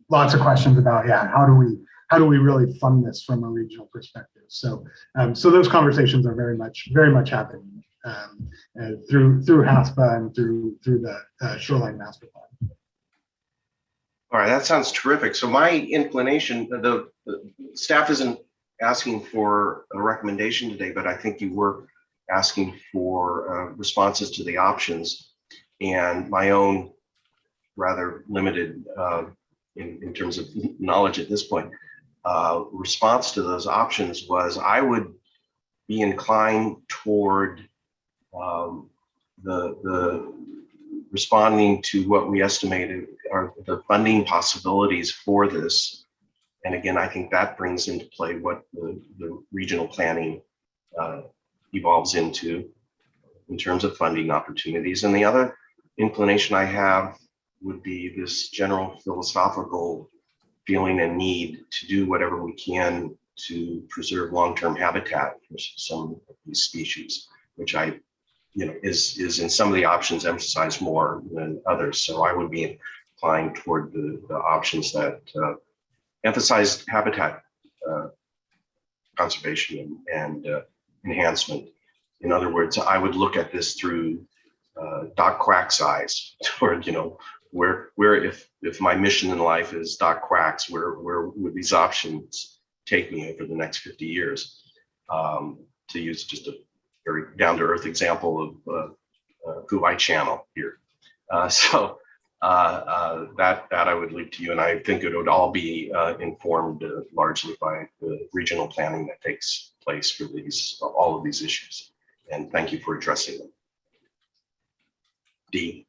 lots of questions about, how do we really fund this from a regional perspective? So, so those conversations are very much happening. Through HASPA and through the Shoreline Master Plan. All right, that sounds terrific. So my inclination, the staff isn't asking for a recommendation today, but I think you were asking for responses to the options, and my own rather limited in terms of knowledge at this point, response to those options was I would be inclined toward the responding to what we estimated are the funding possibilities for this. And again, I think that brings into play what the regional planning evolves into in terms of funding opportunities. And the other inclination I have would be this general philosophical feeling and need to do whatever we can to preserve long-term habitat for some of these species, which is in some of the options emphasized more than others. So I would be inclined toward the options that emphasize habitat conservation and enhancement. In other words, I would look at this through Doc Quack's eyes, toward where if my mission in life is Doc Quack's, where would these options take me over the next 50 years? To use just a very down-to-earth example of who I channel here. So that I would leave to you, and I think it would all be informed largely by the regional planning that takes place for all of these issues. And thank you for addressing them. D.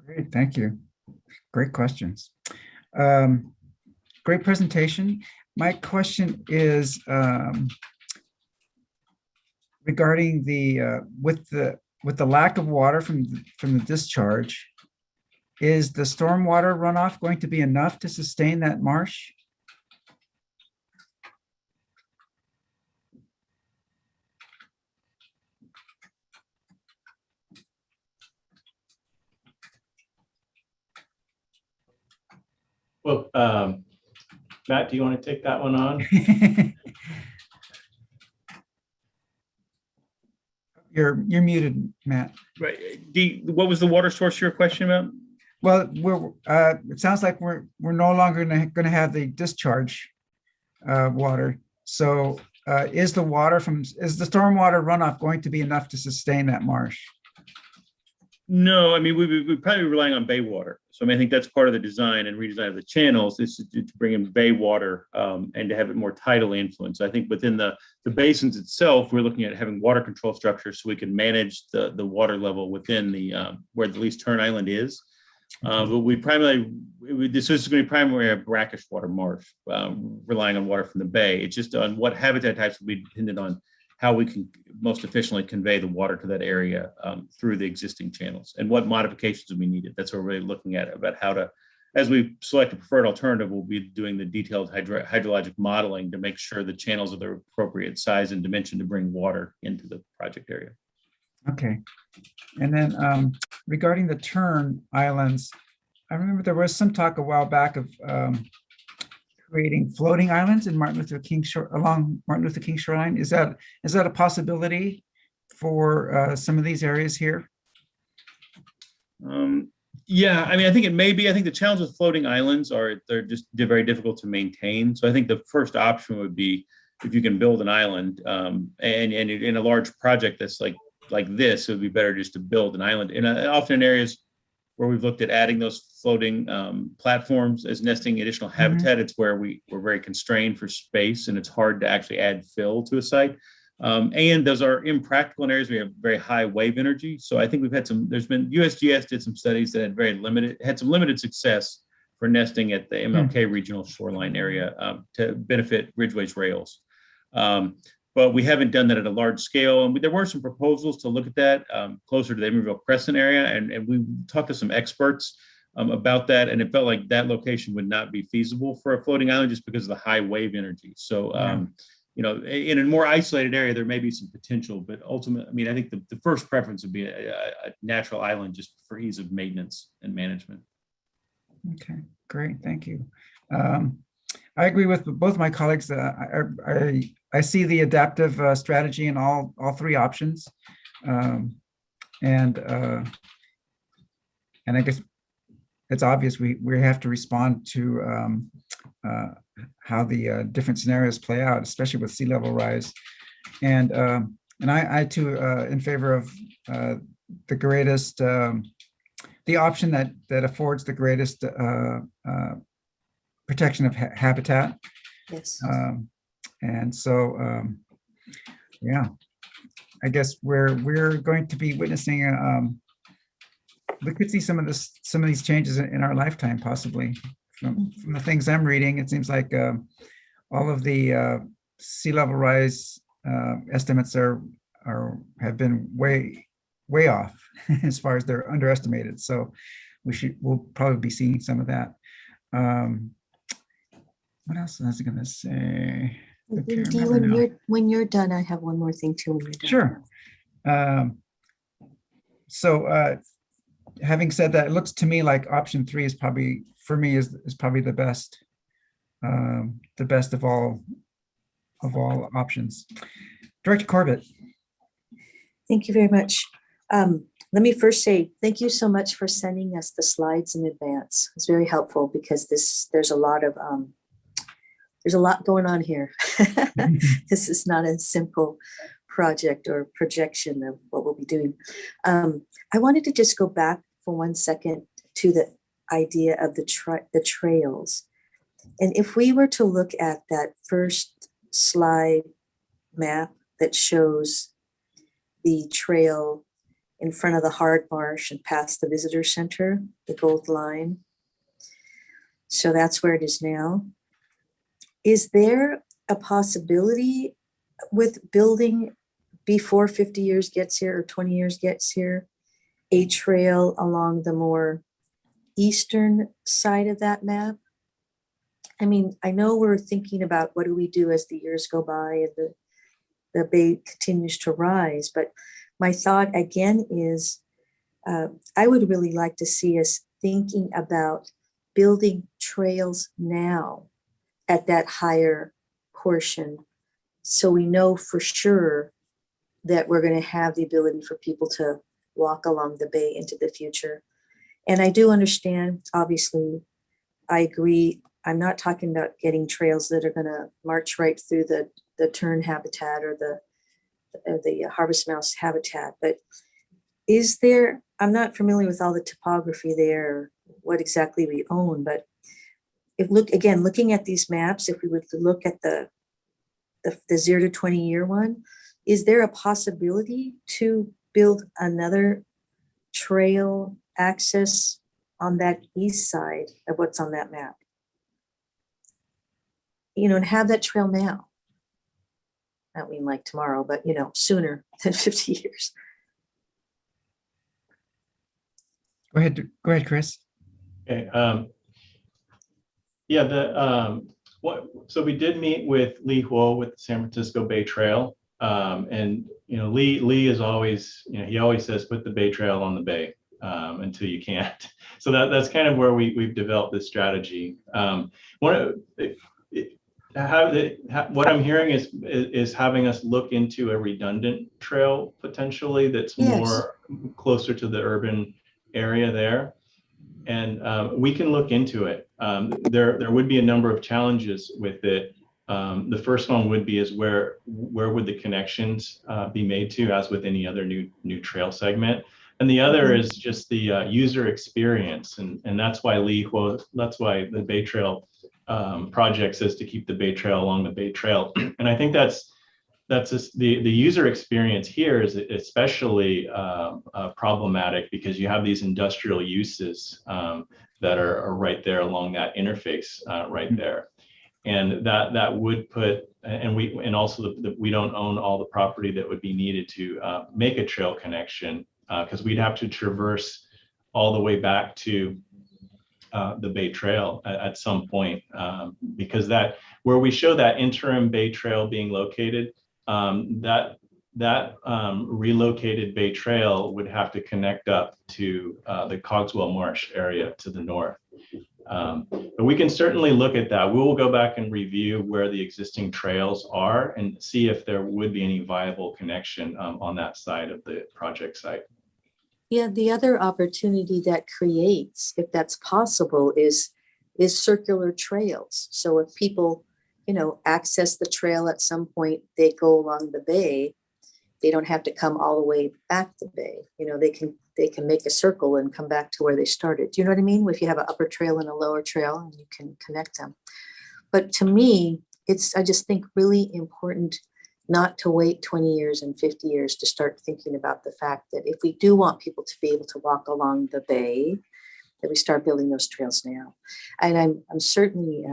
Great, thank you. Great questions. Great presentation. My question is regarding the with the lack of water from the discharge, is the stormwater runoff going to be enough to sustain that marsh? Well, Matt, do you want to take that one on? You're muted, Matt. Right. What was the water source you were questioning about? Well, it sounds like we're no longer gonna have the discharge water. So is the stormwater runoff going to be enough to sustain that marsh? No, I mean, we're probably relying on bay water. So I mean, I think that's part of the design and redesign of the channels is to bring in bay water and to have it more tidally influenced. I think within the basins itself, we're looking at having water control structures so we can manage the water level within the where the least turn island is. But this is going to be primarily a brackish water marsh, relying on water from the bay. It's just on what habitat types will be dependent on how we can most efficiently convey the water to that area through the existing channels and what modifications will be needed. That's what we're really looking at about how to, as we select a preferred alternative, we'll be doing the detailed hydrologic modeling to make sure the channels are the appropriate size and dimension to bring water into the project area. Okay. And then regarding the turn islands, I remember there was some talk a while back of creating floating islands in along Martin Luther King shoreline. Is that a possibility for some of these areas here? Yeah, I mean, I think it may be. I think the challenge with floating islands they're just very difficult to maintain. So I think the first option would be if you can build an island and in a large project that's like this, it would be better just to build an island. And often in areas where we've looked at adding those floating platforms as nesting additional habitat, it's where we're very constrained for space and it's hard to actually add fill to a site. And those are impractical in areas where we have very high wave energy. So I think USGS did some studies that had some limited success for nesting at the MLK regional shoreline area to benefit Ridgeway's rails. But we haven't done that at a large scale. And there were some proposals to look at that closer to the Emeryville Crescent area. And we talked to some experts about that. And it felt like that location would not be feasible for a floating island just because of the high wave energy. So, in a more isolated area, there may be some potential. But ultimately, I mean, I think the first preference would be a natural island just for ease of maintenance and management. Okay, great. Thank you. I agree with both my colleagues. I see the adaptive strategy in all three options, and I guess it's obvious we have to respond to how the different scenarios play out, especially with sea level rise, and I too in favor of the greatest the option that affords the greatest protection of habitat. Yes. And so, yeah, I guess we're going to be witnessing. We could see some of these changes in our lifetime, possibly. From the things I'm reading, it seems like all of the sea level rise estimates have been way off as far as they're underestimated. So we'll probably be seeing some of that. What else was I going to say? When you're done, I have one more thing too. When you're done. Sure. So having said that, it looks to me like option 3 is probably, for me, is probably the best of all options. Director Corbett. Thank you very much. Let me first say thank you so much for sending us the slides in advance. It's very helpful because there's a lot going on here. This is not a simple project or projection of what we'll be doing. I wanted to just go back for 1 second to the idea of the trails. And if we were to look at that first slide map that shows the trail in front of the Hard Marsh and past the visitor center, the gold line. So that's where it is now. Is there a possibility with building before 50 years gets here or 20 years gets here, a trail along the more eastern side of that map? I mean, I know we're thinking about what do we do as the years go by and the bay continues to rise, but my thought again is I would really like to see us thinking about building trails now at that higher portion, so we know for sure that we're going to have the ability for people to walk along the bay into the future. And I do understand, obviously, I agree. I'm not talking about getting trails that are going to march right through the tern habitat or the harvest mouse habitat, but is there, I'm not familiar with all the topography there, what exactly we own, but if looking at these maps, if we would look at the 0 to 20 year one, is there a possibility to build another trail access on that east side of what's on that map? You know, and have that trail now. I don't mean like tomorrow, but you know, sooner than 50 years. Go ahead, Chris. Okay. Yeah. So we did meet with Lee Huo with the San Francisco Bay Trail, and you know, Lee is always, you know, he always says put the Bay Trail on the bay until you can't. So that's kind of where we've developed this strategy. What I'm hearing is having us look into a redundant trail potentially that's more closer to the urban area there. And we can look into it. There would be a number of challenges with it. The first one would be is where would the connections be made to, as with any other new trail segment. And the other is just the user experience. And that's why that's why the Bay Trail project says to keep the Bay Trail along the Bay Trail. And I think that's just the user experience here is especially problematic because you have these industrial uses that are right there along that interface right there. And that would put, and also we don't own all the property that would be needed to make a trail connection, because we'd have to traverse all the way back to the Bay Trail at some point, because where we show that interim Bay Trail being located, that relocated Bay Trail would have to connect up to the Cogswell Marsh area to the north. But we can certainly look at that. We will go back and review where the existing trails are and see if there would be any viable connection on that side of the project site. Yeah, the other opportunity that creates, if that's possible, is circular trails. So if people, you know, access the trail at some point, they go along the bay, they don't have to come all the way back to the bay. You know, they can make a circle and come back to where they started. Do you know what I mean? If you have an upper trail and a lower trail, and you can connect them. But to me, I just think really important not to wait 20 years and 50 years to start thinking about the fact that if we do want people to be able to walk along the bay, that we start building those trails now. And I'm certainly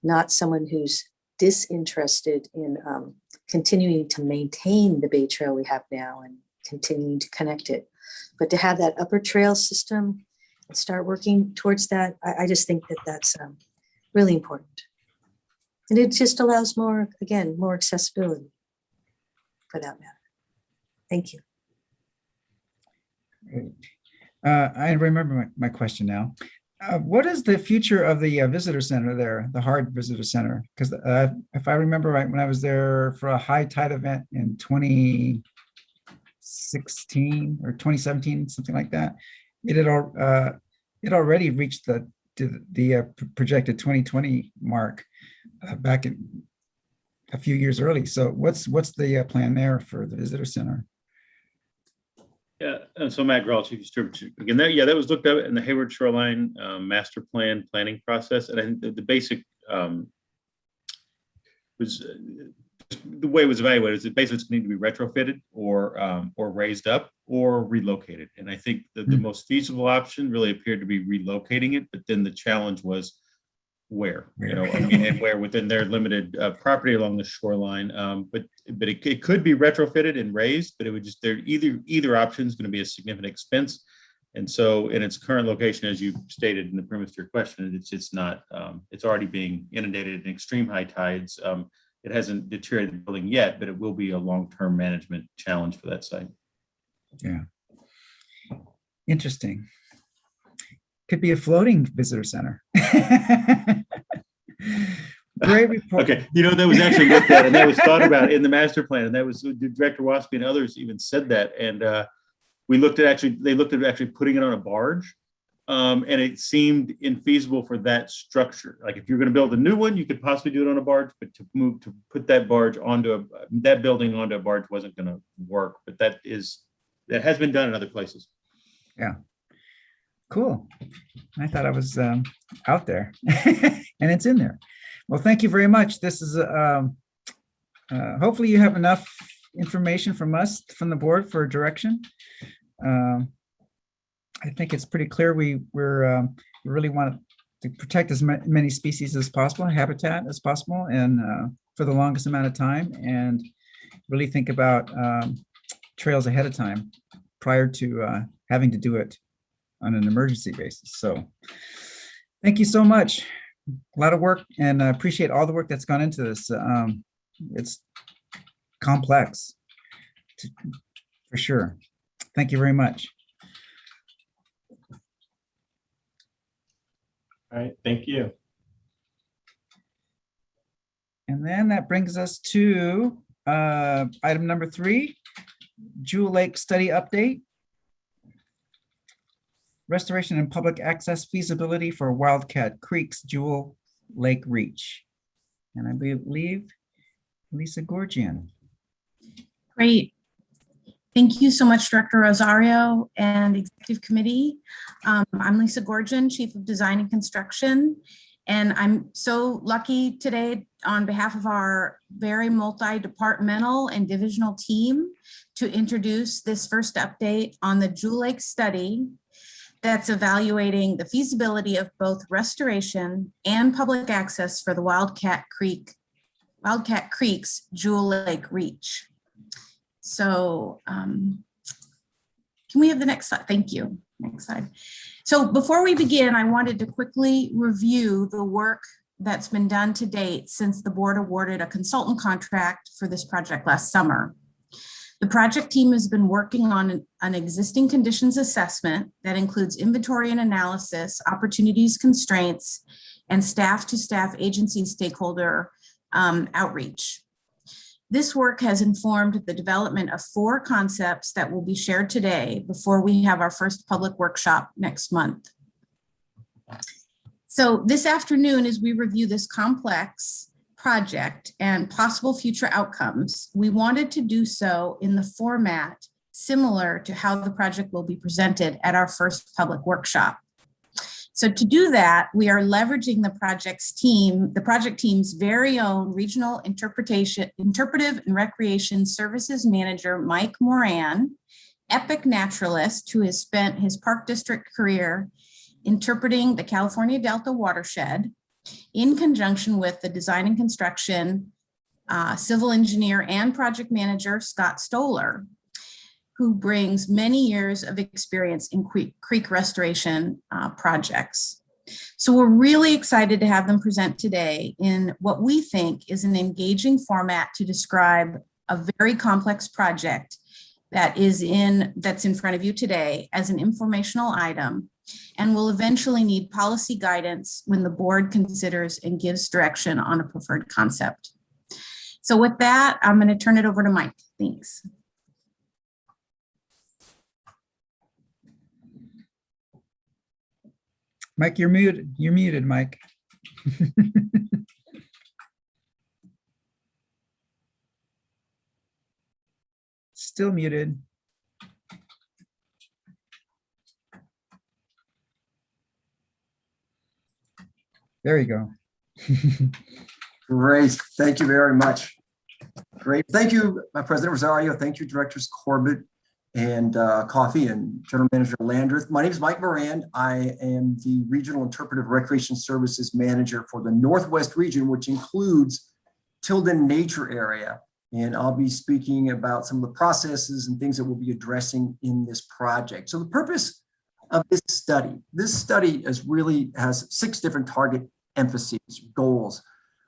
not someone who's disinterested in continuing to maintain the Bay Trail we have now and continuing to connect it. But to have that upper trail system and start working towards that, I just think that that's really important. And it just allows more accessibility for that matter. Thank you. Great. I remember my question now. What is the future of the visitor center there, the Hard Visitor Center? Because if I remember right, when I was there for a high tide event in 2016 or 2017, something like that, it already reached the projected 2020 mark back in a few years early. So what's the plan there for the visitor center? Yeah, and so Matt Grawl, Chief Distributor. Again, that was looked at in the Hayward Shoreline Master Plan planning process, and I think the basic was the way it was evaluated is it basically it's going to need to be retrofitted or raised up or relocated. And I think that the most feasible option really appeared to be relocating it, but then the challenge was where, and where within their limited property along the shoreline. But it could be retrofitted and raised, but it would just, either option is going to be a significant expense. And so in its current location, as you stated in the premise to your question, it's not, it's already being inundated in extreme high tides. It hasn't deteriorated the building yet, but it will be a long-term management challenge for that site. Yeah. Interesting. Could be a floating visitor center. Great report. Okay, that was actually looked at and that was thought about in the master plan, and that was Director Waspy and others even said that. And they looked at actually putting it on a barge, and it seemed infeasible for that structure. Like if you're going to build a new one, you could possibly do it on a barge, but to put that barge onto that building onto a barge wasn't going to work. But that has been done in other places. Yeah. Cool. I thought I was out there and it's in there. Well, thank you very much. This is hopefully you have enough information from us, from the board, for direction. I think it's pretty clear we really want to protect as many species as possible, habitat as possible, and for the longest amount of time, and really think about trails ahead of time prior to having to do it on an emergency basis. So thank you so much. A lot of work, and I appreciate all the work that's gone into this. It's complex, for sure. Thank you very much. All right, thank you. And then that brings us to item number 3, Jewel Lake study update. Restoration and public access feasibility for Wildcat Creek's Jewel Lake Reach. And I believe Lisa Gorgian. Great. Thank you so much, Director Rosario and Executive Committee. I'm Lisa Gorgian, Chief of Design and Construction, and I'm so lucky today on behalf of our very multi-departmental and divisional team to introduce this first update on the Jewel Lake study that's evaluating the feasibility of both restoration and public access for the Wildcat Creek's Jewel Lake Reach. So can we have the next slide? Thank you. Next slide. So before we begin, I wanted to quickly review the work that's been done to date since the board awarded a consultant contract for this project last summer. The project team has been working on an existing conditions assessment that includes inventory and analysis, opportunities, constraints, and staff-to-staff agency stakeholder outreach. This work has informed the development of 4 concepts that will be shared today before we have our first public workshop next month. So this afternoon, as we review this complex project and possible future outcomes, we wanted to do so in the format similar to how the project will be presented at our first public workshop. So to do that, we are leveraging the project team's very own regional interpretive and recreation services manager, Mike Moran, epic naturalist who has spent his Park District career interpreting the California Delta watershed, in conjunction with the design and construction civil engineer and project manager, Scott Stoller, who brings many years of experience in creek restoration projects. So we're really excited to have them present today in what we think is an engaging format to describe a very complex project that's in front of you today as an informational item, and will eventually need policy guidance when the board considers and gives direction on a preferred concept. So with that, I'm going to turn it over to Mike. Thanks. Mike, you're muted. You're muted, Mike. Still muted. There you go. Great. Thank you very much. Great. Thank you, President Rosario. Thank you, Directors Corbett and Coffey and General Manager Landreth. My name is Mike Moran. I am the Regional Interpretive Recreation Services Manager for the Northwest region, which includes Tilden Nature Area. And I'll be speaking about some of the processes and things that we'll be addressing in this project. So the purpose of this study has 6 different target emphases, goals,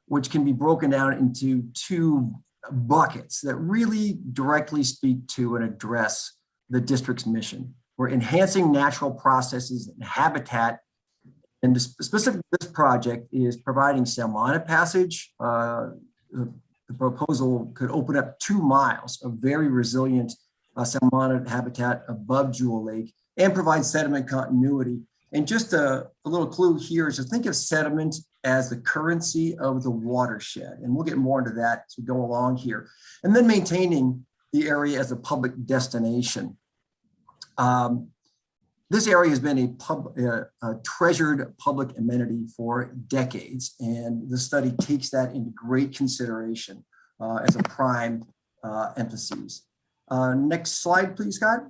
which can be broken down into 2 buckets that really directly speak to and address the district's mission. We're enhancing natural processes and habitat. And specifically, this project is providing salmon passage. The proposal could open up 2 miles of very resilient salmon habitat above Jewel Lake and provide sediment continuity. And just a little clue here is to think of sediment as the currency of the watershed. And we'll get more into that as we go along here. And then maintaining the area as a public destination. This area has been a treasured public amenity for decades, and the study takes that into great consideration as a prime emphasis. Next slide, please, Scott.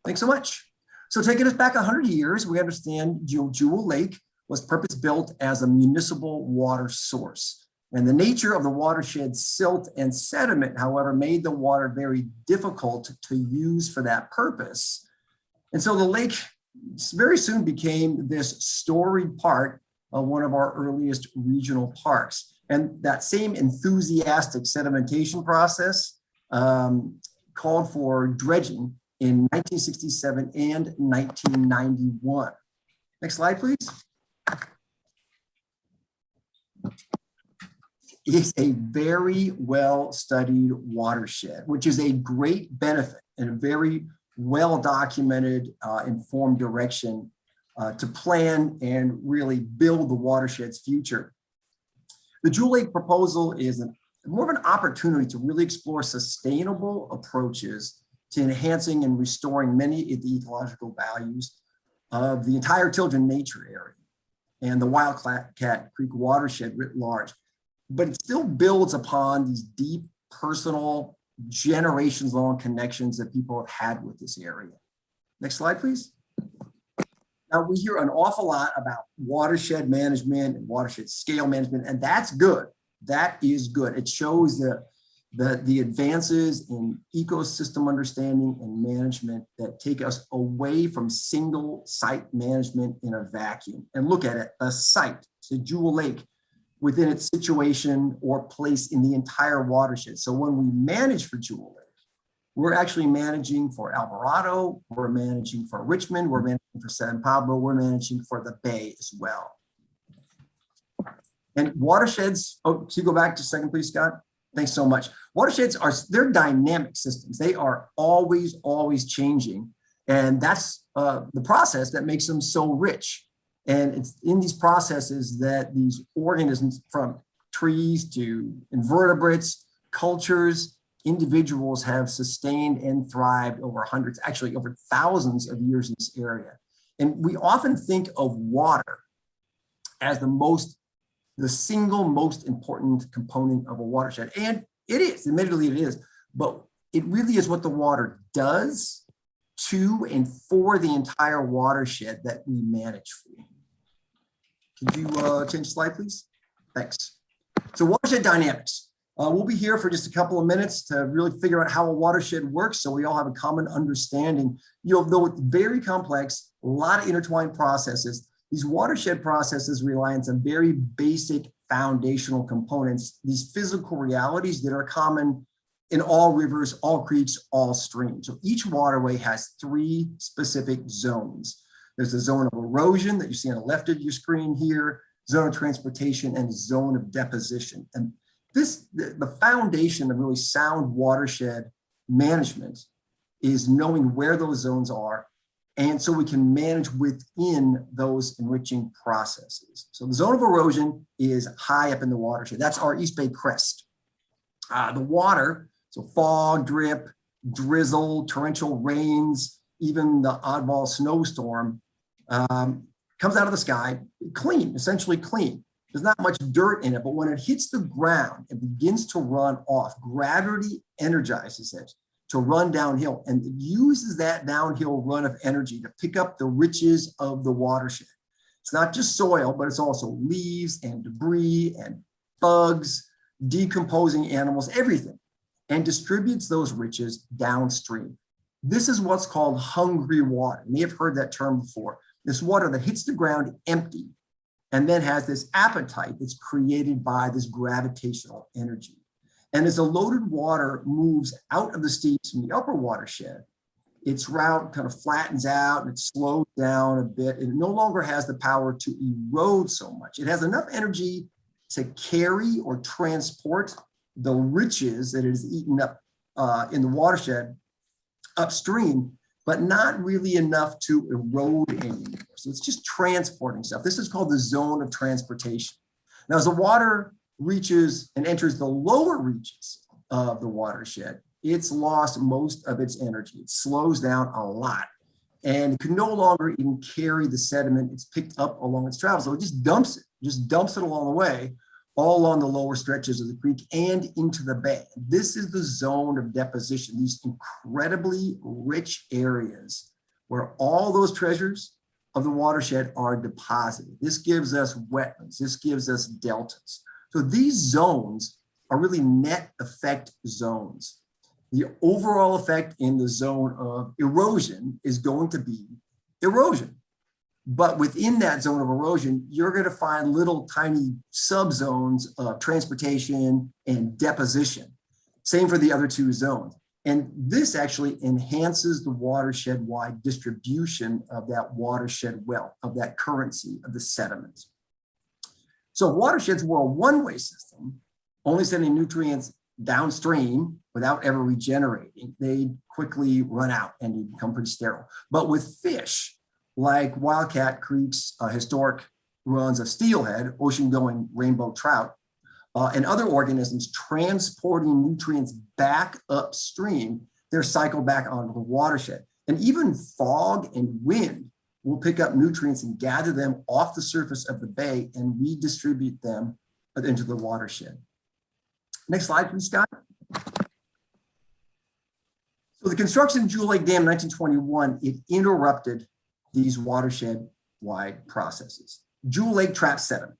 Thanks so much. So taking us back 100 years, we understand Jewel Lake was purpose-built as a municipal water source. And the nature of the watershed's silt and sediment, however, made the water very difficult to use for that purpose. And so the lake very soon became this storied part of one of our earliest regional parks. And that same enthusiastic sedimentation process called for dredging in 1967 and 1991. Next slide, please. It's a very well-studied watershed, which is a great benefit and a very well-documented, informed direction to plan and really build the watershed's future. The Jewel Lake proposal is more of an opportunity to really explore sustainable approaches to enhancing and restoring many of the ecological values of the entire Tilden Nature Area and the Wildcat Creek watershed writ large. But it still builds upon these deep, personal, generations-long connections that people have had with this area. Next slide, please. Now, we hear an awful lot about watershed management and watershed scale management, and that's good. That is good. It shows the advances in ecosystem understanding and management that take us away from single site management in a vacuum. And look at it, a site, it's a Jewel Lake, within its situation or place in the entire watershed. So when we manage for Jewel Lake, we're actually managing for Alvarado, we're managing for Richmond, we're managing for San Pablo, we're managing for the Bay as well. And watersheds, oh, can you go back just a second, please, Scott? Thanks so much. Watersheds they're dynamic systems. They are always changing. And that's the process that makes them so rich. And it's in these processes that these organisms, from trees to invertebrates, cultures, individuals, have sustained and thrived over hundreds, actually over thousands of years in this area. And we often think of water as the single most important component of a watershed. And it is, admittedly it is, but it really is what the water does to and for the entire watershed that we manage for. Could you change the slide, please? Thanks. So watershed dynamics. We'll be here for just a couple of minutes to really figure out how a watershed works so we all have a common understanding. Though it's very complex, a lot of intertwined processes, these watershed processes rely on some very basic foundational components, these physical realities that are common in all rivers, all creeks, all streams. So each waterway has 3 specific zones. There's a zone of erosion that you see on the left of your screen here, zone of transportation, and zone of deposition. And the foundation of really sound watershed management is knowing where those zones are, and so we can manage within those enriching processes. So the zone of erosion is high up in the watershed. That's our East Bay crest. The water, so fog, drip, drizzle, torrential rains, even the oddball snowstorm, comes out of the sky clean, essentially clean. There's not much dirt in it, but when it hits the ground, it begins to run off. Gravity energizes it to run downhill, and it uses that downhill run of energy to pick up the riches of the watershed. It's not just soil, but it's also leaves and debris and bugs, decomposing animals, everything, and distributes those riches downstream. This is what's called hungry water. You may have heard that term before. This water that hits the ground empty and then has this appetite that's created by this gravitational energy. And as the loaded water moves out of the steeps from the upper watershed, its route kind of flattens out and it slows down a bit. And it no longer has the power to erode so much. It has enough energy to carry or transport the riches that it has eaten up in the watershed upstream, but not really enough to erode anymore. So it's just transporting stuff. This is called the zone of transportation. Now, as the water reaches and enters the lower reaches of the watershed, it's lost most of its energy. It slows down a lot and it can no longer even carry the sediment it's picked up along its travels. So it just dumps it along the way, all along the lower stretches of the creek and into the bay. This is the zone of deposition, these incredibly rich areas where all those treasures of the watershed are deposited. This gives us wetlands, this gives us deltas. So these zones are really net effect zones. The overall effect in the zone of erosion is going to be erosion. But within that zone of erosion, you're going to find little tiny subzones of transportation and deposition. Same for the other two zones. And this actually enhances the watershed-wide distribution of that watershed wealth, of that currency, of the sediments. So if watersheds were a one-way system, only sending nutrients downstream without ever regenerating, they'd quickly run out and they'd become pretty sterile. But with fish, like Wildcat Creek's historic runs of steelhead, ocean-going rainbow trout, and other organisms transporting nutrients back upstream, they're cycled back onto the watershed. And even fog and wind will pick up nutrients and gather them off the surface of the bay and redistribute them into the watershed. Next slide, please, Scott. So the construction of Jewel Lake Dam in 1921, it interrupted these watershed-wide processes. Jewel Lake traps sediment.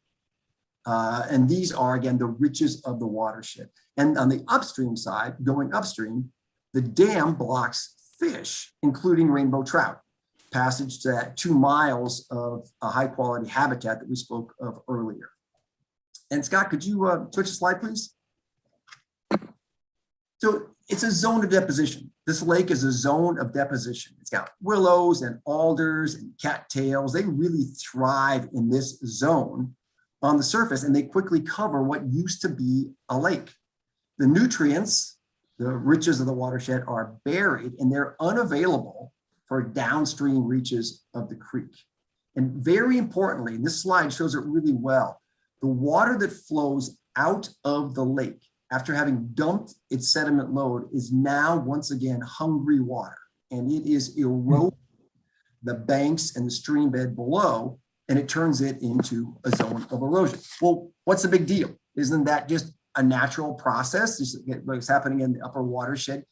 And these are, again, the riches of the watershed. And on the upstream side, going upstream, the dam blocks fish, including rainbow trout, passage to that 2 miles of a high-quality habitat that we spoke of earlier. And Scott, could you switch the slide, please? So it's a zone of deposition. This lake is a zone of deposition. It's got willows and alders and cattails. They really thrive in this zone on the surface, and they quickly cover what used to be a lake. The nutrients, the riches of the watershed, are buried and they're unavailable for downstream reaches of the creek. And very importantly, and this slide shows it really well, the water that flows out of the lake after having dumped its sediment load is now once again hungry water, and it is eroding the banks and the stream bed below, and it turns it into a zone of erosion. Well, what's the big deal? Isn't that just a natural process? Just what's happening in the upper watershed?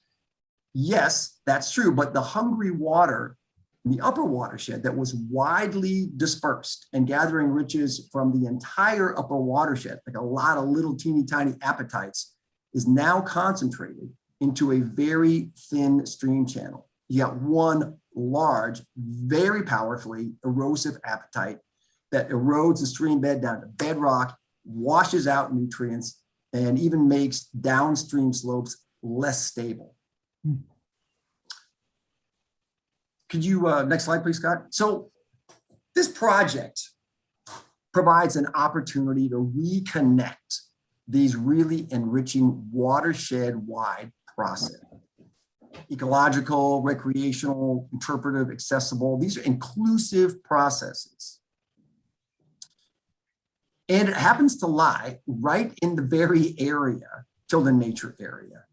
Yes, that's true, but the hungry water in the upper watershed that was widely dispersed and gathering riches from the entire upper watershed, like a lot of little teeny tiny appetites, is now concentrated into a very thin stream channel. You got one large, very powerfully erosive appetite that erodes the stream bed down to bedrock, washes out nutrients, and even makes downstream slopes less stable. Could you, next slide, please, Scott? So this project provides an opportunity to reconnect these really enriching watershed-wide process. Ecological, recreational, interpretive, accessible. These are inclusive processes. And it happens to lie right in the very area, Tilden Nature area,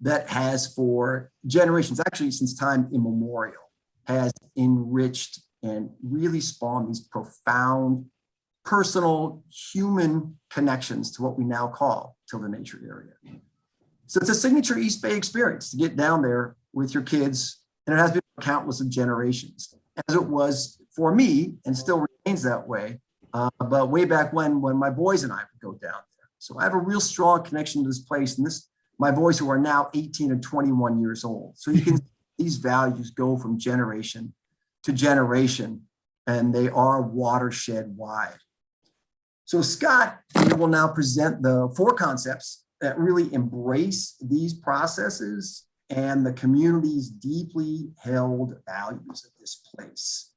that has for generations, actually since time immemorial, has enriched and really spawned these profound personal human connections to what we now call Tilden Nature Area. So it's a signature East Bay experience to get down there with your kids, and it has been for countless of generations, as it was for me and still remains that way. But way back when my boys and I would go down there. So I have a real strong connection to this place, and my boys who are now 18 and 21 years old. So you can see these values go from generation to generation, and they are watershed wide. So Scott will now present the 4 concepts that really embrace these processes and the community's deeply held values of this place.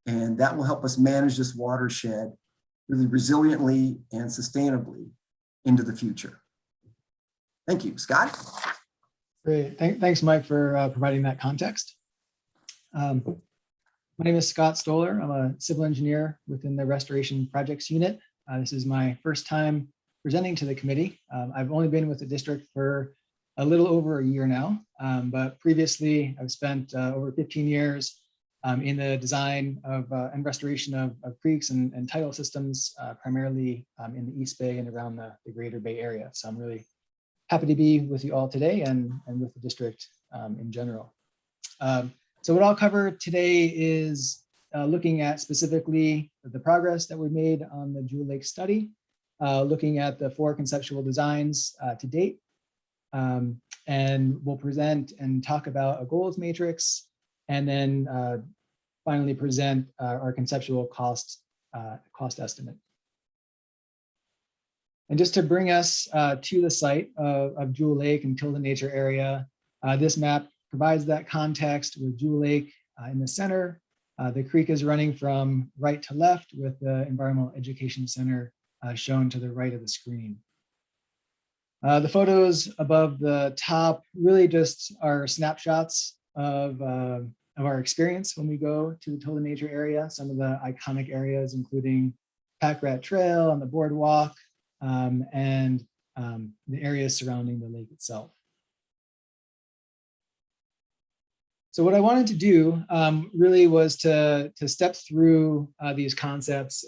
And that will help us manage this watershed really resiliently and sustainably into the future. Thank you, Scott. Great. Thanks, Mike, for providing that context. My name is Scott Stoller. I'm a civil engineer within the Restoration Projects Unit. This is my first time presenting to the committee. I've only been with the district for a little over a year now, but previously I've spent over 15 years in the design of and restoration of creeks and tidal systems, primarily in the East Bay and around the Greater Bay Area. So I'm really happy to be with you all today and with the district in general. So what I'll cover today is looking at specifically the progress that we made on the Jewel Lake study, looking at the 4 conceptual designs to date, and we'll present and talk about a goals matrix, and then finally present our conceptual cost estimate. And just to bring us to the site of Jewel Lake and Tilden Nature Area, this map provides that context with Jewel Lake in the center. The creek is running from right to left with the Environmental Education Center shown to the right of the screen. The photos above the top really just are snapshots of our experience when we go to the Tilden Nature Area. Some of the iconic areas, including Pack Rat Trail on the boardwalk, and the areas surrounding the lake itself. So what I wanted to do really was to step through these concepts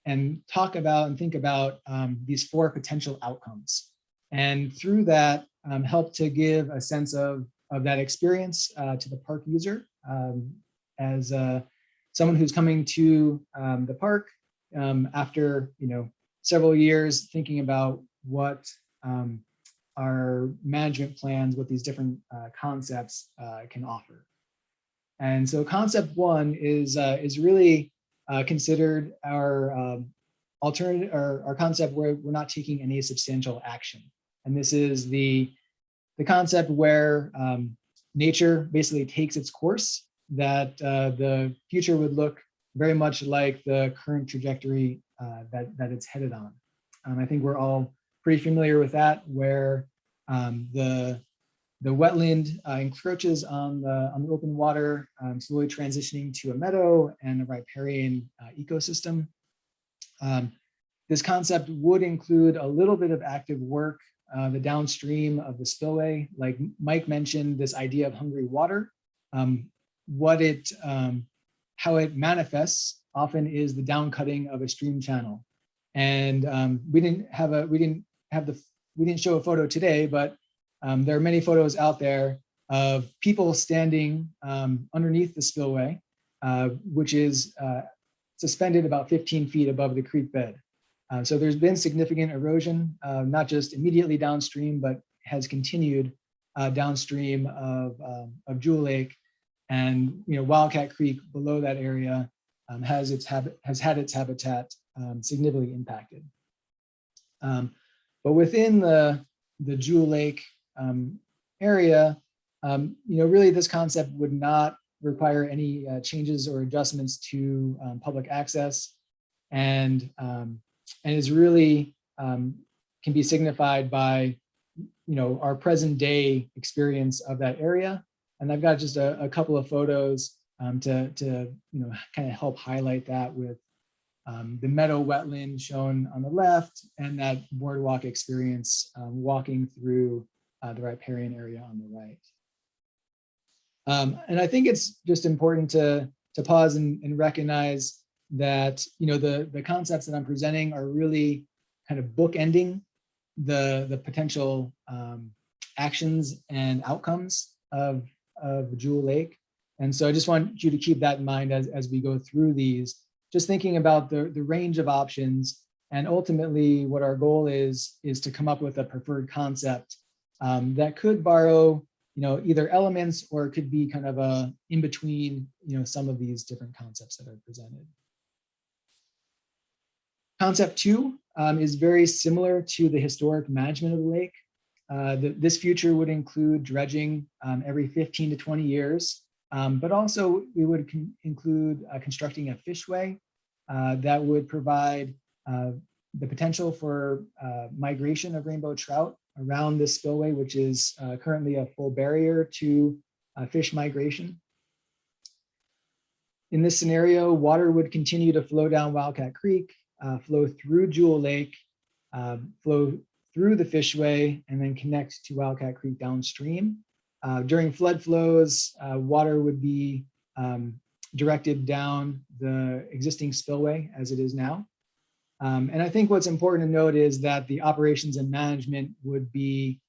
and talk about and think about these 4 potential outcomes. And through that, help to give a sense of that experience to the park user as someone who's coming to the park after several years thinking about what our management plans, what these different concepts can offer. And so concept 1 is really considered our alternative, or our concept where we're not taking any substantial action. And this is the concept where nature basically takes its course, that the future would look very much like the current trajectory that it's headed on. I think we're all pretty familiar with that, where the wetland encroaches on the open water, slowly transitioning to a meadow and a riparian ecosystem. This concept would include a little bit of active work, the downstream of the spillway. Like Mike mentioned, this idea of hungry water. How it manifests often is the downcutting of a stream channel. And we didn't show a photo today, but there are many photos out there of people standing underneath the spillway, which is suspended about 15 feet above the creek bed. So there's been significant erosion, not just immediately downstream, but has continued downstream of Jewel Lake, and Wildcat Creek below that area has had its habitat significantly impacted. But within the Jewel Lake area, really this concept would not require any changes or adjustments to public access, and is really can be signified by our present day experience of that area. And I've got just a couple of photos to kind of help highlight that, with the meadow wetland shown on the left and that boardwalk experience walking through the riparian area on the right. And I think it's just important to pause and recognize that, the concepts that I'm presenting are really kind of bookending the potential actions and outcomes of Jewel Lake. And so I just want you to keep that in mind as we go through these, just thinking about the range of options. And ultimately what our goal is to come up with a preferred concept that could borrow, either elements, or it could be kind of a in between, some of these different concepts that are presented. Concept 2 is very similar to the historic management of the lake. This future would include dredging every 15 to 20 years, but also we would include constructing a fishway that would provide the potential for migration of rainbow trout around this spillway, which is currently a full barrier to fish migration. In this scenario, water would continue to flow down Wildcat Creek, flow through Jewel Lake, flow through the fishway, and then connect to Wildcat Creek downstream. During flood flows, water would be directed down the existing spillway as it is now. And I think what's important to note is that the operations and management would be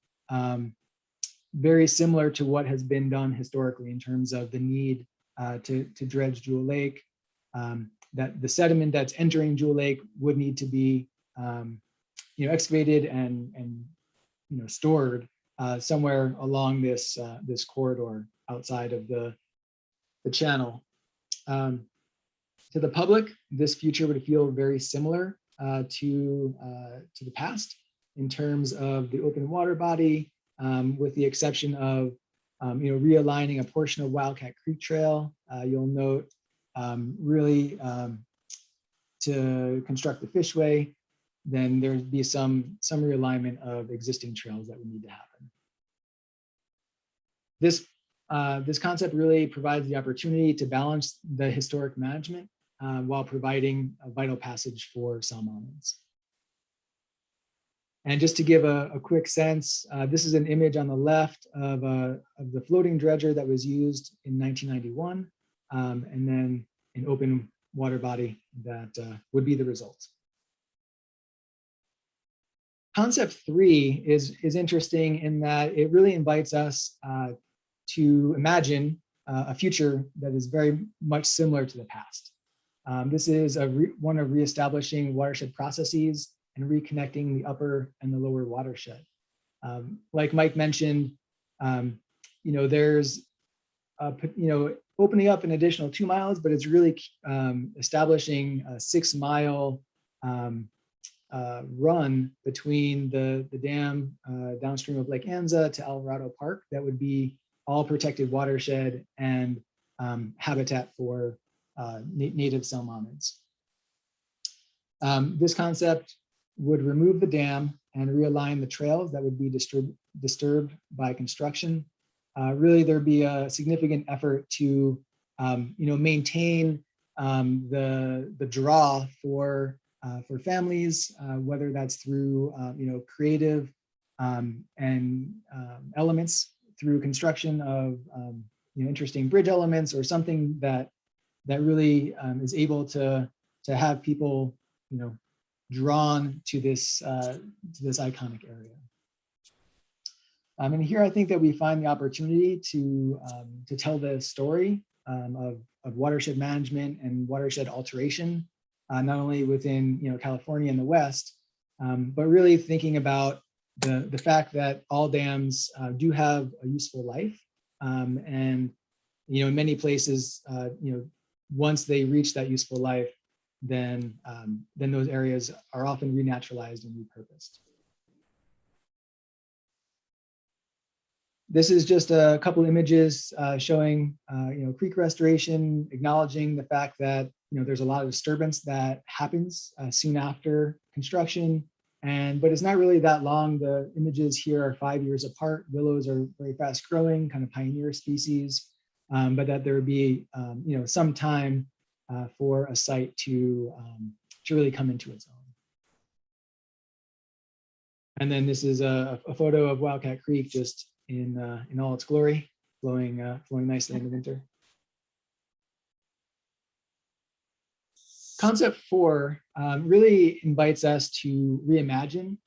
very similar to what has been done historically in terms of the need to dredge Jewel Lake, that the sediment that's entering Jewel Lake would need to be excavated and stored somewhere along this corridor outside of the channel. To the public, this future would feel very similar to the past in terms of the open water body, with the exception of realigning a portion of Wildcat Creek Trail. You'll note really to construct the fishway, then there'd be some realignment of existing trails that would need to happen. This concept really provides the opportunity to balance the historic management while providing a vital passage for salmonids. And just to give a quick sense, this is an image on the left of the floating dredger that was used in 1991, and then an open water body that would be the result. Concept 3 is interesting in that it really invites us to imagine a future that is very much similar to the past. This is one of reestablishing watershed processes and reconnecting the upper and the lower watershed. Like Mike mentioned, there's opening up an additional 2 miles, but it's really establishing a 6-mile run between the dam downstream of Lake Anza to Alvarado Park that would be all protected watershed and habitat for native salmonids. This concept would remove the dam and realign the trails that would be disturbed by construction. Really, there'd be a significant effort to maintain the draw for families, whether that's through creative and elements through construction of interesting bridge elements or something that really is able to have people drawn to this iconic area. And here I think that we find the opportunity to tell the story of watershed management and watershed alteration, not only within California and the West, but really thinking about the fact that all dams do have a useful life, and in many places, once they reach that useful life, then those areas are often renaturalized and repurposed. This is just a couple images showing creek restoration, acknowledging the fact that there's a lot of disturbance that happens soon after construction, but it's not really that long. The images here are 5 years apart. Willows are very fast growing, kind of pioneer species, but that there would be some time for a site to really come into its own. And then this is a photo of Wildcat Creek just in all its glory, flowing nicely in the winter. Concept 4 really invites us to reimagine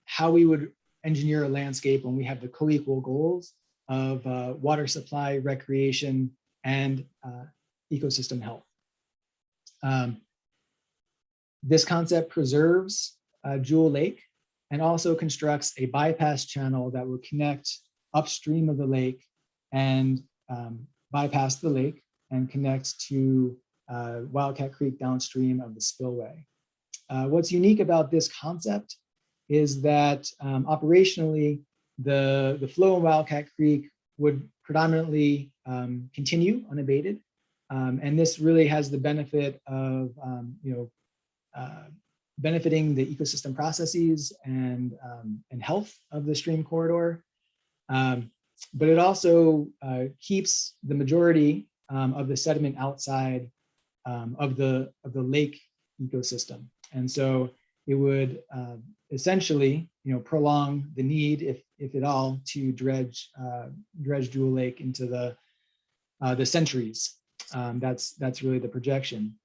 how we would engineer a landscape when we have the co-equal goals of water supply, recreation, and ecosystem health. This concept preserves Jewel Lake and also constructs a bypass channel that will connect upstream of the lake and bypass the lake and connect to Wildcat Creek downstream of the spillway. What's unique about this concept is that operationally, the flow in Wildcat Creek would predominantly continue unabated. And this really has the benefit of benefiting the ecosystem processes and health of the stream corridor. But it also keeps the majority of the sediment outside of the lake ecosystem. And so it would essentially, prolong the need, if at all, to dredge Jewel Lake into the centuries. That's really the projection.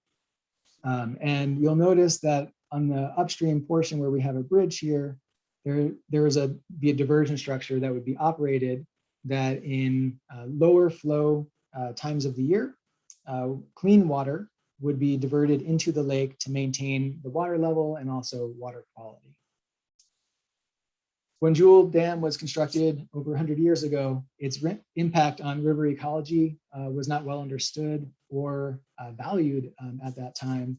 And you'll notice that on the upstream portion where we have a bridge here, there is be a diversion structure that would be operated that in lower flow times of the year, clean water would be diverted into the lake to maintain the water level and also water quality. When Jewel Dam was constructed over 100 years ago, its impact on river ecology was not well understood or valued at that time.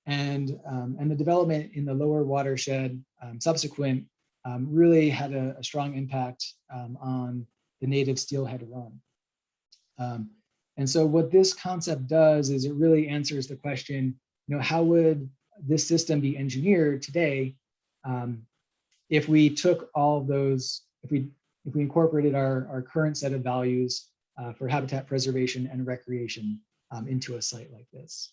And the development in the lower watershed subsequent really had a strong impact on the native steelhead run. And so what this concept does is it really answers the question, how would this system be engineered today if we took all of those, if we incorporated our current set of values for habitat preservation and recreation into a site like this.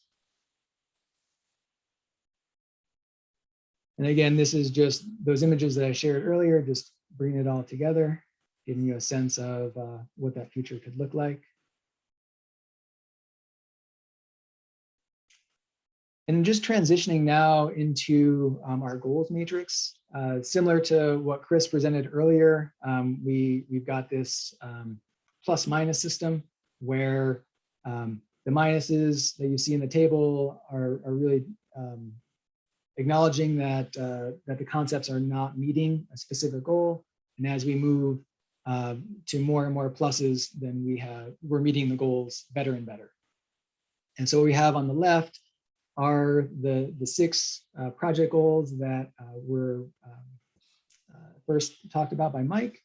And again, this is just those images that I shared earlier, just bringing it all together, giving you a sense of what that future could look like. And just transitioning now into our goals matrix, similar to what Chris presented earlier, we've got this plus minus system where the minuses that you see in the table are really acknowledging that the concepts are not meeting a specific goal. And as we move to more and more pluses, then we're meeting the goals better and better. And so what we have on the left are the 6 project goals that were first talked about by Mike,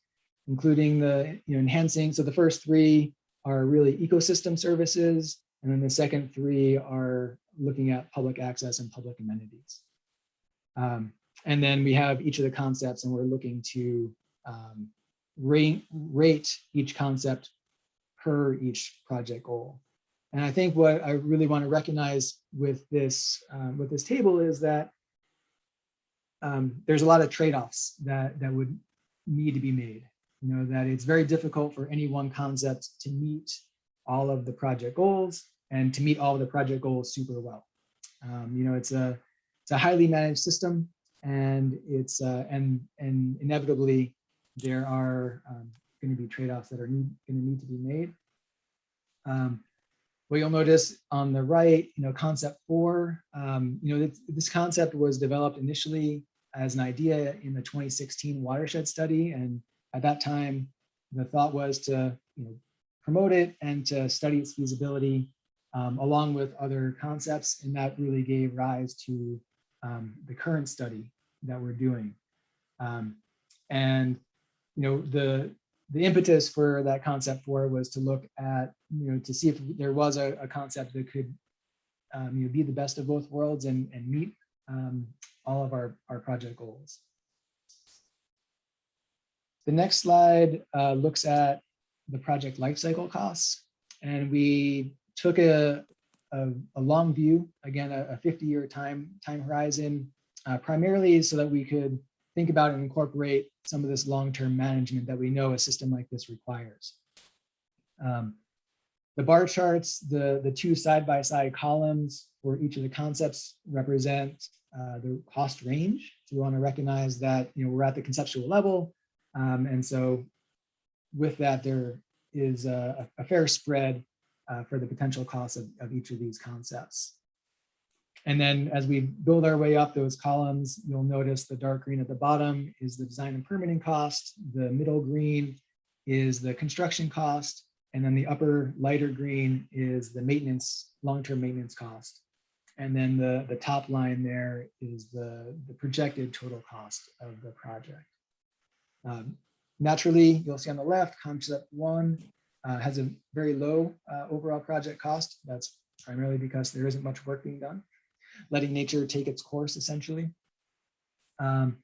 including the enhancing. So the first 3 are really ecosystem services, and then the second 3 are looking at public access and public amenities. And then we have each of the concepts, and we're looking to rate each concept per each project goal. And I think what I really want to recognize with this table is that there's a lot of trade-offs that would need to be made. That it's very difficult for any one concept to meet all of the project goals and to meet all of the project goals super well. It's a highly managed system, and it's and inevitably there are going to be trade-offs that are going to need to be made. What you'll notice on the right, concept 4, this concept was developed initially as an idea in the 2016 watershed study. And at that time, the thought was to promote it and to study its feasibility along with other concepts. And that really gave rise to the current study that we're doing. The impetus for that concept 4 was to look at, to see if there was a concept that could be the best of both worlds and meet all of our project goals. The next slide looks at the project lifecycle costs. And we took a long view, again, a 50-year time horizon, primarily so that we could think about and incorporate some of this long-term management that we know a system like this requires. The bar charts, the two side-by-side columns for each of the concepts represent the cost range. So we want to recognize that we're at the conceptual level. And so with that, there is a fair spread for the potential costs of each of these concepts. And then as we build our way up those columns, you'll notice the dark green at the bottom is the design and permitting cost. The middle green is the construction cost. And then the upper lighter green is the maintenance, long-term maintenance cost. And then the top line there is the projected total cost of the project. Naturally, you'll see on the left, concept one has a very low overall project cost. That's primarily because there isn't much work being done, letting nature take its course essentially. And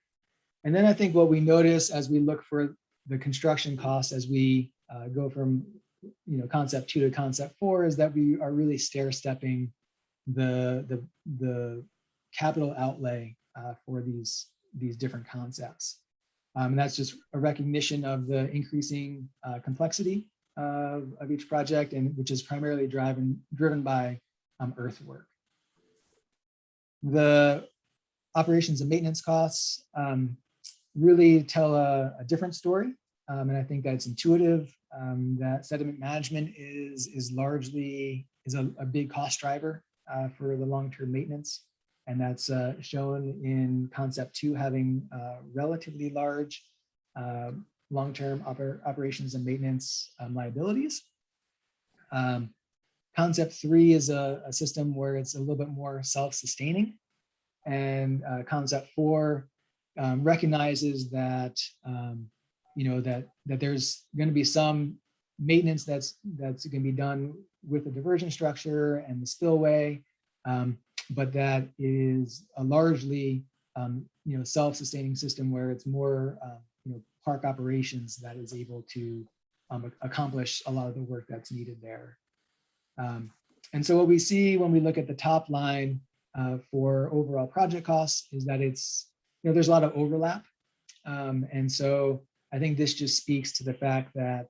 then I think what we notice as we look for the construction costs as we go from concept 2 to concept 4 is that we are really stair-stepping the capital outlay for these different concepts. And that's just a recognition of the increasing complexity of each project, and which is primarily driven by earthwork. The operations and maintenance costs really tell a different story. And I think that's intuitive, that sediment management is largely a big cost driver for the long-term maintenance. And that's shown in concept 2 having relatively large long-term operations and maintenance liabilities. Concept 3 is a system where it's a little bit more self-sustaining. And concept 4 recognizes that that there's going to be some maintenance that's going to be done with the diversion structure and the spillway, but that is a largely self-sustaining system where it's more park operations that is able to accomplish a lot of the work that's needed there. And so what we see when we look at the top line for overall project costs is that it's there's a lot of overlap, and so I think this just speaks to the fact that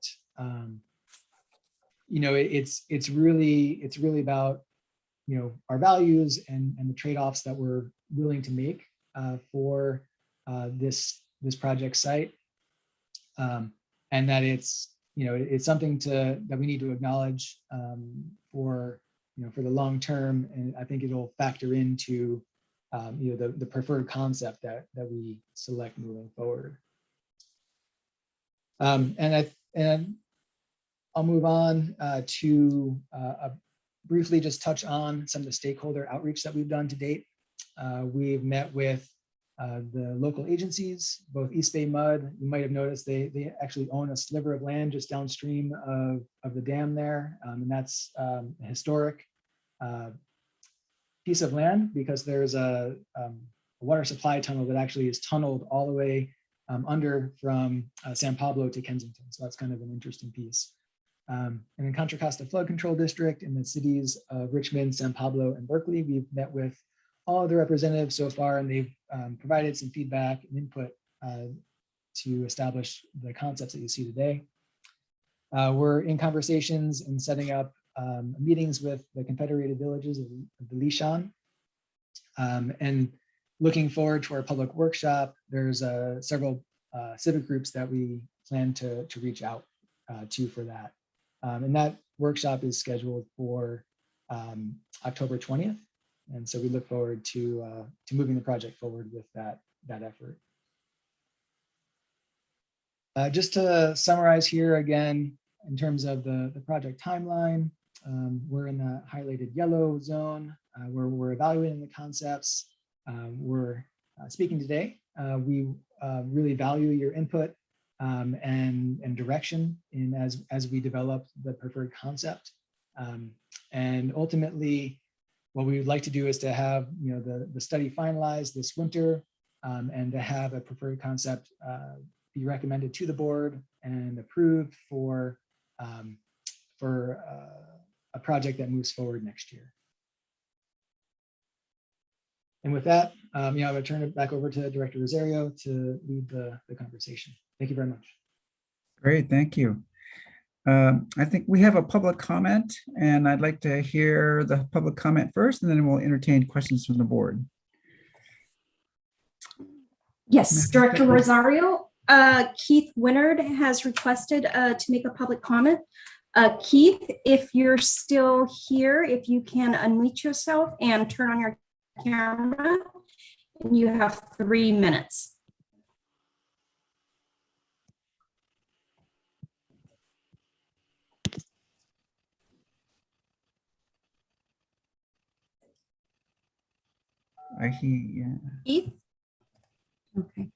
it's really about our values and the trade-offs that we're willing to make for this project site, and that it's something that we need to acknowledge for the long term, and I think it'll factor into the preferred concept that we select moving forward. And I'll move on to briefly just touch on some of the stakeholder outreach that we've done to date. We've met with the local agencies, both East Bay Mud. You might have noticed they actually own a sliver of land just downstream of the dam there. And that's a historic piece of land because there's a water supply tunnel that actually is tunneled all the way under from San Pablo to Kensington. So that's kind of an interesting piece. And in Contra Costa Flood Control District in the cities of Richmond, San Pablo, and Berkeley, we've met with all of the representatives so far, and they've provided some feedback and input to establish the concepts that you see today. We're in conversations and setting up meetings with the Confederated Villages of the Lishan, and looking forward to our public workshop. There's several civic groups that we plan to reach out to for that. And that workshop is scheduled for October 20th. And so we look forward to moving the project forward with that effort. Just to summarize here again, in terms of the project timeline, we're in the highlighted yellow zone where we're evaluating the concepts. We're speaking today. We really value your input and direction as we develop the preferred concept. And ultimately, what we would like to do is to have the study finalized this winter, and to have a preferred concept be recommended to the board and approved for a project that moves forward next year. And with that, I'm going to turn it back over to Director Rosario to lead the conversation. Thank you very much. Great, thank you. I think we have a public comment, and I'd like to hear the public comment first, and then we'll entertain questions from the board. Yes, Director Rosario. Keith Winard has requested to make a public comment. Keith, if you're still here, if you can unmute yourself and turn on your camera, you have 3 minutes. Keith? Okay.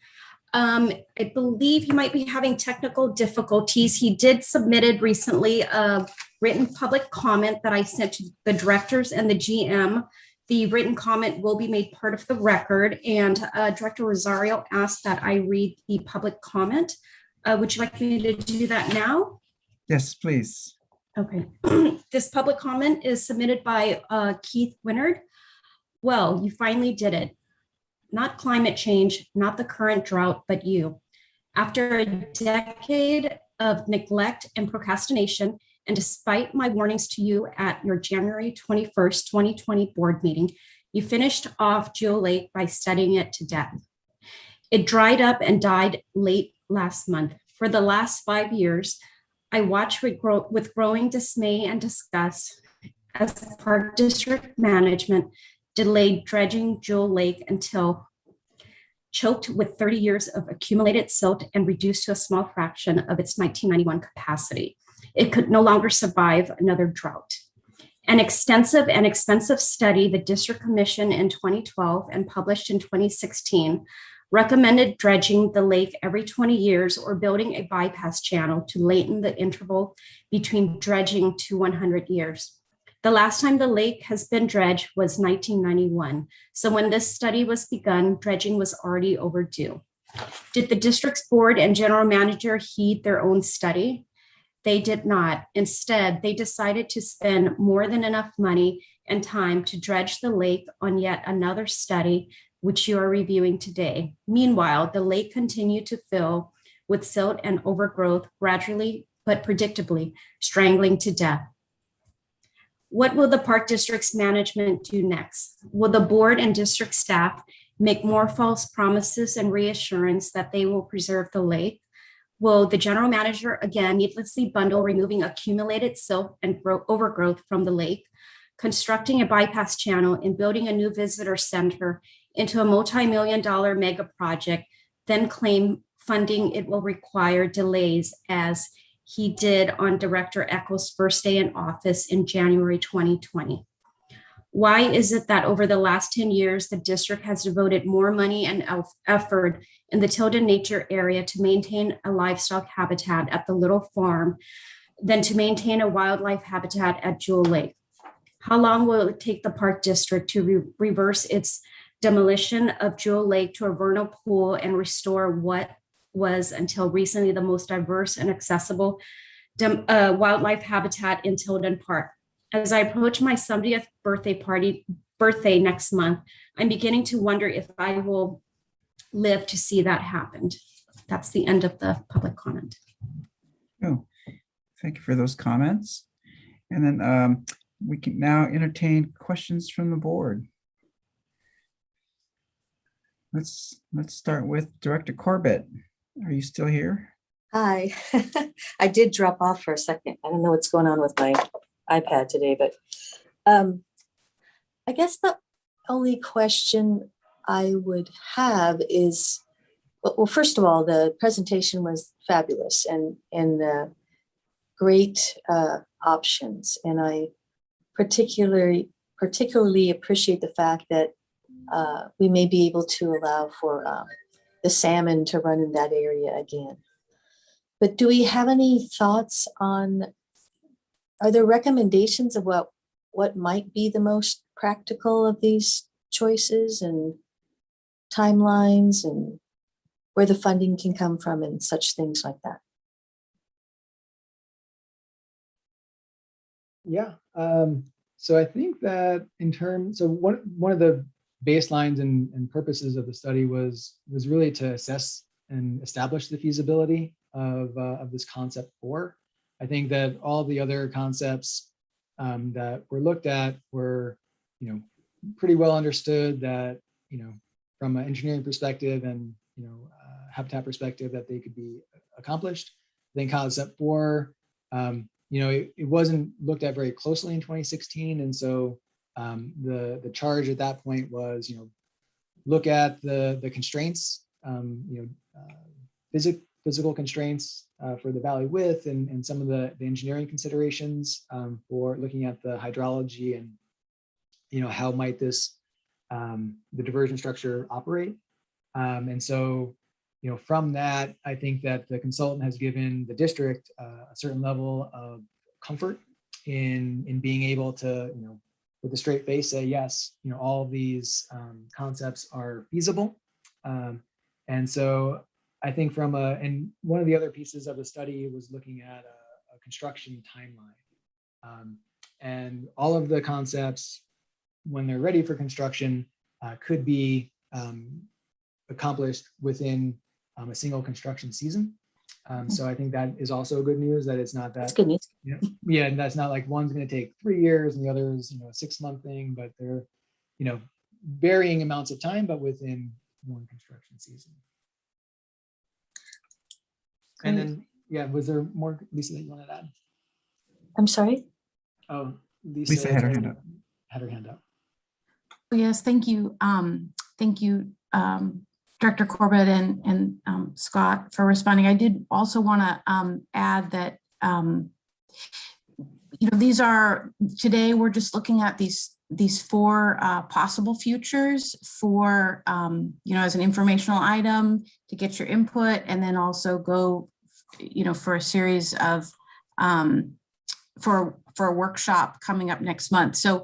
I believe he might be having technical difficulties. He did submitted recently a written public comment that I sent to the directors and the GM. The written comment will be made part of the record, and Director Rosario asked that I read the public comment. Would you like me to do that now? Yes, please. Okay. This public comment is submitted by Keith Winard. Well, you finally did it. Not climate change, not the current drought, but you. After a decade of neglect and procrastination, and despite my warnings to you at your January 21st, 2020 board meeting, you finished off Jewel Lake by studying it to death. It dried up and died late last month. For the last 5 years, I watched with growing dismay and disgust as Park District management delayed dredging Jewel Lake until choked with 30 years of accumulated silt and reduced to a small fraction of its 1991 capacity. It could no longer survive another drought. An extensive and expensive study the district commissioned in 2012 and published in 2016 recommended dredging the lake every 20 years or building a bypass channel to lengthen the interval between dredging to 100 years. The last time the lake has been dredged was 1991. So when this study was begun, dredging was already overdue. Did the district's board and general manager heed their own study? They did not. Instead, they decided to spend more than enough money and time to dredge the lake on yet another study, which you are reviewing today. Meanwhile, the lake continued to fill with silt and overgrowth, gradually but predictably strangling to death. What will the Park District's management do next? Will the board and district staff make more false promises and reassurance that they will preserve the lake? Will the general manager again needlessly bundle removing accumulated silt and overgrowth from the lake, constructing a bypass channel and building a new visitor center into a multi-million-dollar mega project, then claim funding it will require delays as he did on Director Echols' first day in office in January 2020. Why is it that over the last 10 years, the district has devoted more money and effort in the Tilden Nature area to maintain a livestock habitat at the Little Farm than to maintain a wildlife habitat at Jewel Lake? How long will it take the Park District to reverse its demolition of Jewel Lake to a vernal pool and restore what was until recently the most diverse and accessible wildlife habitat in Tilden Park? As I approach my 70th birthday next month, I'm beginning to wonder if I will live to see that happen. That's the end of the public comment. Oh, thank you for those comments. And then we can now entertain questions from the board. Let's start with Director Corbett. Are you still here? Hi. I did drop off for a second. I don't know what's going on with my iPad today, but I guess the only question I would have is, well, first of all, the presentation was fabulous and great options. And I particularly appreciate the fact that we may be able to allow for the salmon to run in that area again. But do we have any thoughts on, are there recommendations of what might be the most practical of these choices and timelines and where the funding can come from and such things like that? Yeah. So I think that in terms, so one of the baselines and purposes of the study was really to assess and establish the feasibility of this concept for I think that all the other concepts that were looked at were, pretty well understood, that, from an engineering perspective and, habitat perspective, that they could be accomplished. Then concept 4, it wasn't looked at very closely in 2016. And so the charge at that point was, look at the constraints, physical constraints for the valley width, and some of the engineering considerations for looking at the hydrology and, how might this, the diversion structure operate. And so, from that, I think that the consultant has given the district a certain level of comfort in being able to, with a straight face say, yes, all of these concepts are feasible. And so I think and one of the other pieces of the study was looking at a construction timeline. And all of the concepts, when they're ready for construction, could be accomplished within a single construction season. So I think that is also good news, that it's not that. That's good news. Yeah, and that's not like one's going to take 3 years and the other is, a 6-month thing, but they're, varying amounts of time, but within one construction season. And then, was there more, Lisa, that you wanted to add? I'm sorry? Oh, Lisa had her hand up. Had her hand up. Yes, thank you. Thank you, Director Corbett and Scott, for responding. I did also want to add that, today we're just looking at these 4 possible futures for, as an informational item to get your input, and then also go, for a series of, for a workshop coming up next month. So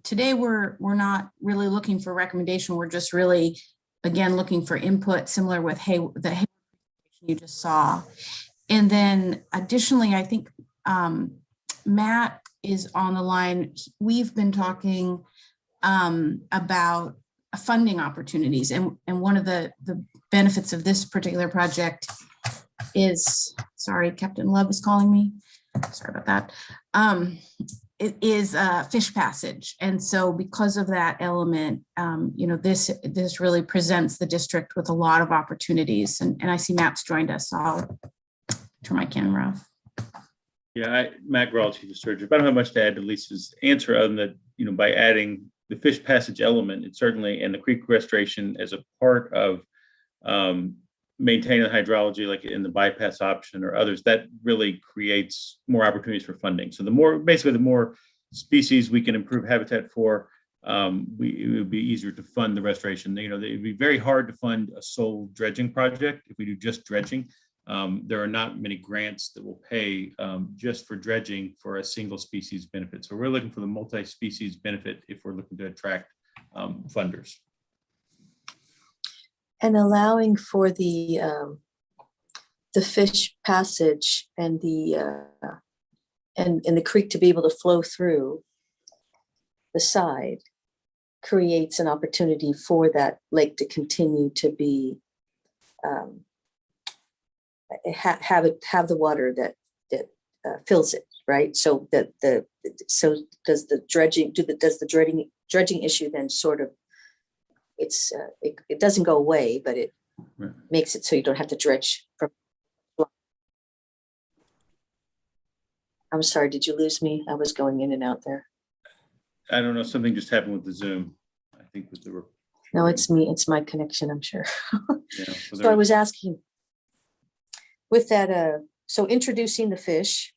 today we're not really looking for recommendation. We're just really, again, looking for input, similar with the Hayward you just saw. And then additionally, I think Matt is on the line. We've been talking about funding opportunities, and one of the benefits of this particular project is, sorry, Captain Love is calling me. Sorry about that. It is fish passage. And so because of that element, this really presents the district with a lot of opportunities. And I see Matt's joined us, so I'll turn my camera off. Yeah, Matt Grawl, Chief of Surgery. I don't have much to add to Lisa's answer, other than that, by adding the fish passage element, it certainly, and the creek restoration as a part of maintaining the hydrology, like in the bypass option or others, that really creates more opportunities for funding. So the more species we can improve habitat for, it would be easier to fund the restoration. It would be very hard to fund a sole dredging project if we do just dredging. There are not many grants that will pay just for dredging for a single species benefit. So we're looking for the multi-species benefit if we're looking to attract funders. And allowing for the fish passage and the creek to be able to flow through the side creates an opportunity for that lake to continue to be have the water that fills it, right? So does the dredging issue then sort of, it doesn't go away, but it makes it so you don't have to dredge from. I'm sorry, did you lose me? I was going in and out there. I don't know, something just happened with the Zoom. I think with the No, it's me, it's my connection, I'm sure. yeah, So I was asking with that, so introducing the fish,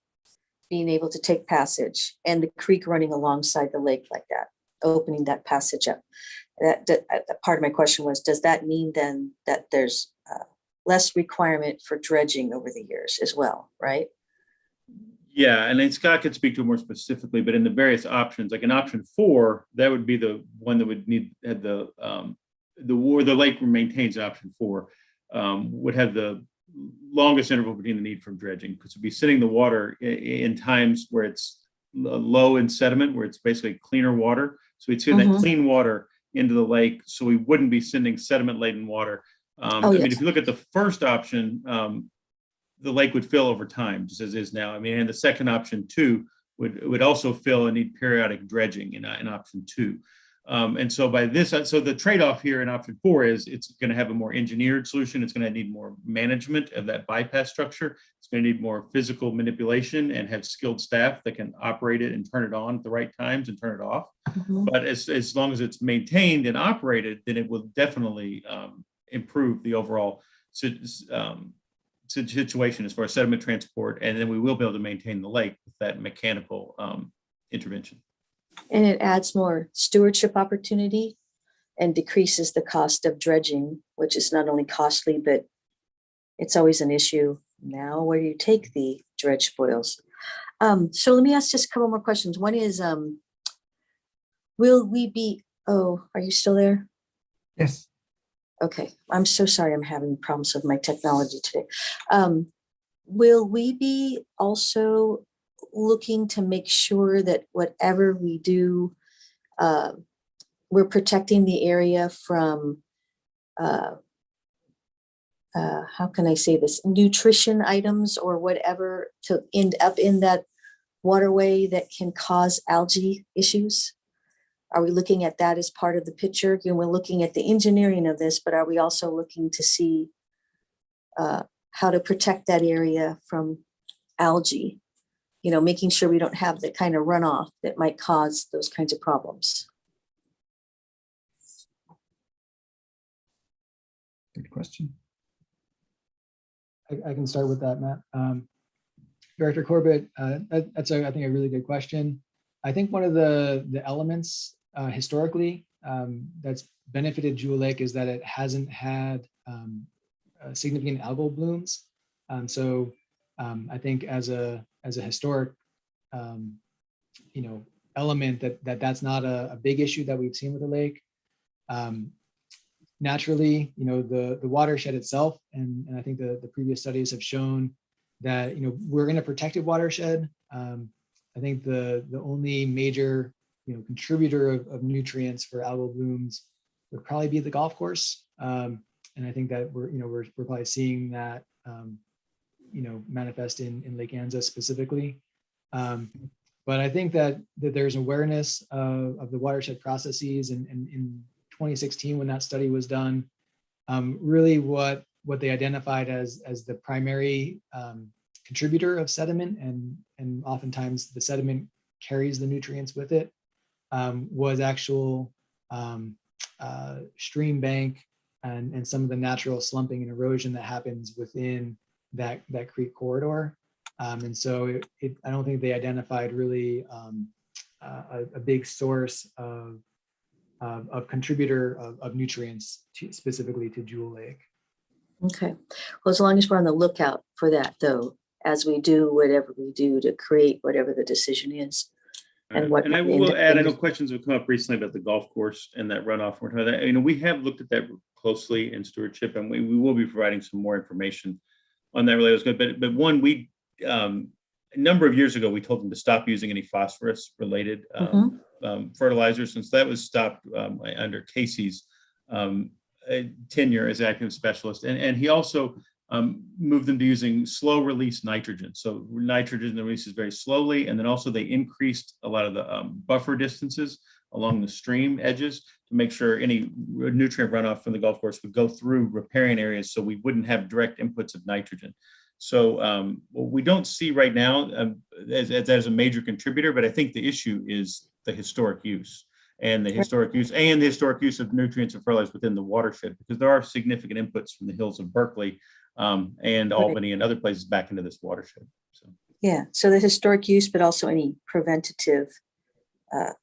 being able to take passage, and the creek running alongside the lake like that, opening that passage up. That part of my question was, does that mean then that there's less requirement for dredging over the years as well, right? Yeah, and then Scott could speak to it more specifically, but in the various options, like in option 4, that would be the one that would need the lake maintains option 4 would have the longest interval between the need for dredging, because we'd be sitting the water in times where it's low in sediment, where it's basically cleaner water. So we'd send that clean water into the lake, so we wouldn't be sending sediment laden water. I mean, if you look at the first option, the lake would fill over time, just as is now. I mean, and the second option too would also fill and need periodic dredging in option 2. And so by this, so the trade-off here in option 4 is it's going to have a more engineered solution. It's going to need more management of that bypass structure. It's going to need more physical manipulation and have skilled staff that can operate it and turn it on at the right times and turn it off. But as long as it's maintained and operated, then it will definitely improve the overall situation as far as sediment transport, and then we will be able to maintain the lake with that mechanical intervention. And it adds more stewardship opportunity and decreases the cost of dredging, which is not only costly, but it's always an issue now where you take the dredge spoils. So let me ask just a couple more questions. One is, will we be, oh, are you still there? Yes. Okay, I'm so sorry I'm having problems with my technology today. Will we be also looking to make sure that whatever we do, we're protecting the area from, how can I say this, nutrition items or whatever to end up in that waterway that can cause algae issues? Are we looking at that as part of the picture? Again, we're looking at the engineering of this, but are we also looking to see how to protect that area from algae? You know, making sure we don't have the kind of runoff that might cause those kinds of problems. Good question. I can start with that, Matt. Director Corbett, that's I think a really good question. I think one of the elements historically that's benefited Jewel Lake is that it hasn't had significant algal blooms. So I think as a historic element that's not a big issue that we've seen with the lake. Naturally, the watershed itself, and I think the previous studies have shown that we're in a protected watershed. I think the only major contributor of nutrients for algal blooms would probably be the golf course, and I think that we're probably seeing that manifest in Lake Anza specifically. But I think that there's awareness of the watershed processes, and in 2016 when that study was done, really what they identified as the primary contributor of sediment, and oftentimes the sediment carries the nutrients with it, was actual stream bank and some of the natural slumping and erosion that happens within that creek corridor. And so I don't think they identified really a big source of contributor of nutrients specifically to Jewel Lake. Okay, well, as long as we're on the lookout for that though, as we do whatever we do to create whatever the decision is. And I will add, I know questions have come up recently about the golf course and that runoff. We have looked at that closely in stewardship, and we will be providing some more information on that. Really was good, but one, a number of years ago, we told them to stop using any phosphorus related fertilizers, since that was stopped under Casey's tenure as active specialist. And he also moved them to using slow release nitrogen. So nitrogen releases very slowly. And then also they increased a lot of the buffer distances along the stream edges to make sure any nutrient runoff from the golf course would go through riparian areas, so we wouldn't have direct inputs of nitrogen. So what we don't see right now as a major contributor, but I think the issue is the historic use and the historic use of nutrients and fertilizers within the watershed, because there are significant inputs from the hills of Berkeley and Albany and other places back into this watershed. So yeah, so the historic use, but also any preventative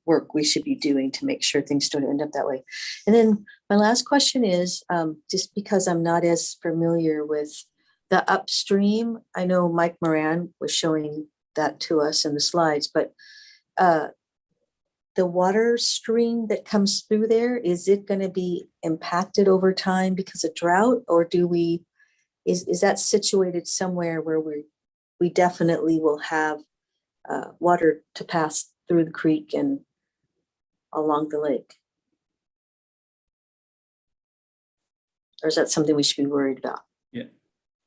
work we should be doing to make sure things don't end up that way. And then my last question is, just because I'm not as familiar with the upstream, I know Mike Moran was showing that to us in the slides, but the water stream that comes through there, is it going to be impacted over time because of drought, or is that situated somewhere where we definitely will have water to pass through the creek and along the lake? Or is that something we should be worried about? Yeah.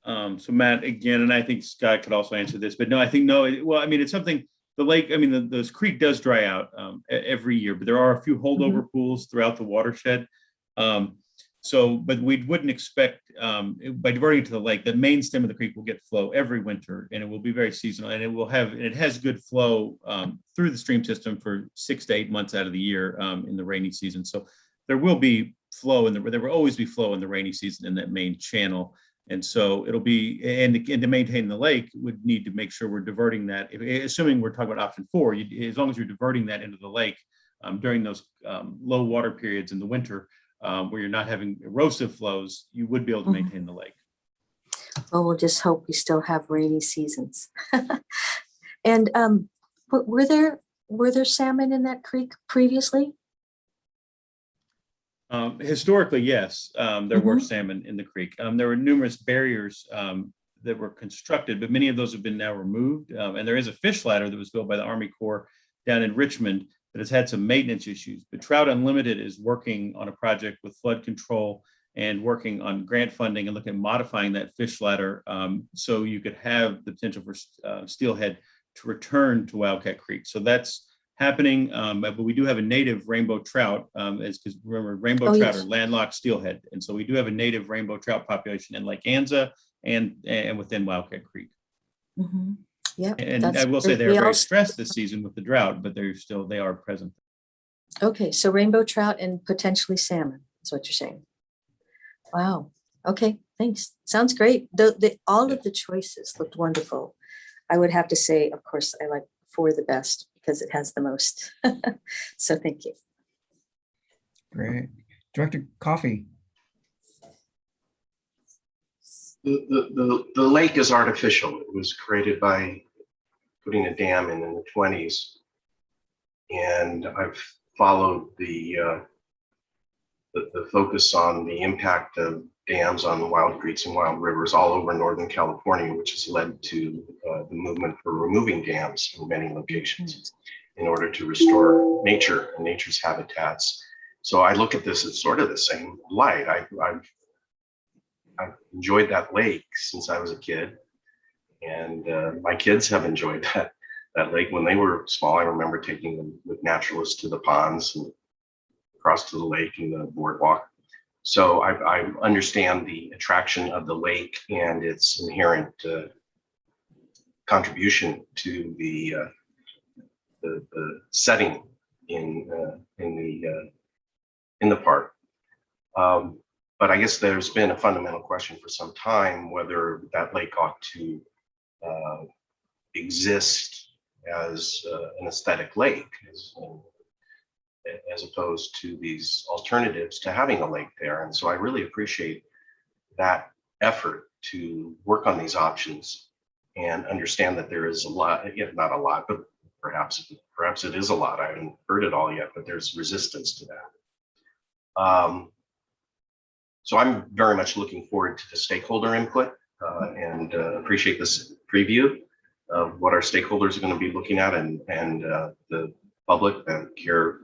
So Matt, again, and I think Scott could also answer this, but no, I think no. Well, I mean, it's something. The lake, I mean, the creek does dry out every year, but there are a few holdover pools throughout the watershed. But we wouldn't expect by diverting it to the lake, the main stem of the creek will get flow every winter, and it will be very seasonal, and it has good flow through the stream system for 6 to 8 months out of the year in the rainy season. So there will be flow there will always be flow in the rainy season in that main channel. And so it'll be, and to maintain the lake, would need to make sure we're diverting that. Assuming we're talking about option 4, as long as you're diverting that into the lake during those low water periods in the winter, where you're not having erosive flows, you would be able to maintain the lake. Well, we'll just hope we still have rainy seasons. And were there salmon in that creek previously? Historically, yes, there were salmon in the creek. There were numerous barriers that were constructed, but many of those have been now removed. And there is a fish ladder that was built by the Army Corps down in Richmond that has had some maintenance issues. But Trout Unlimited is working on a project with flood control and working on grant funding and looking at modifying that fish ladder so you could have the potential for steelhead to return to Wildcat Creek. So that's happening, but we do have a native rainbow trout, because remember, rainbow trout are landlocked steelhead, and so we do have a native rainbow trout population in Lake Anza and within Wildcat Creek. Yeah, and I will say they're very stressed this season with the drought, but they are present. Okay, so rainbow trout and potentially salmon is what you're saying. Wow. Okay, thanks. Sounds great. All of the choices looked wonderful. I would have to say, of course, I like 4 the best because it has the most. So thank you. Great. Director Coffey. The lake is artificial. It was created by putting a dam in the 20s. And I've followed the focus on the impact of dams on wild creeks and wild rivers all over Northern California, which has led to the movement for removing dams in many locations in order to restore nature and nature's habitats. So I look at this as sort of the same light. I've enjoyed that lake since I was a kid, and my kids have enjoyed that lake when they were small. I remember taking them with naturalists to the ponds and across to the lake and the boardwalk. So I understand the attraction of the lake and its inherent contribution to the setting in the park. But I guess there's been a fundamental question for some time whether that lake ought to exist as an aesthetic lake, as opposed to these alternatives to having a lake there. And so I really appreciate that effort to work on these options and understand that there is a lot, if not a lot, but perhaps it is a lot. I haven't heard it all yet, but there's resistance to that. So I'm very much looking forward to the stakeholder input and appreciate this preview of what our stakeholders are going to be looking at, and the public that care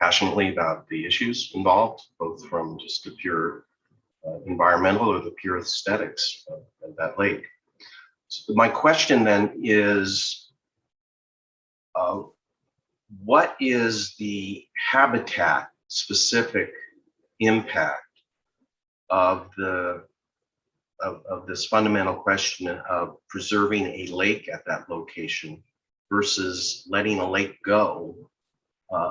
passionately about the issues involved, both from just the pure environmental or the pure aesthetics of that lake. So my question then is, what is the habitat specific impact of this fundamental question of preserving a lake at that location versus letting a lake go,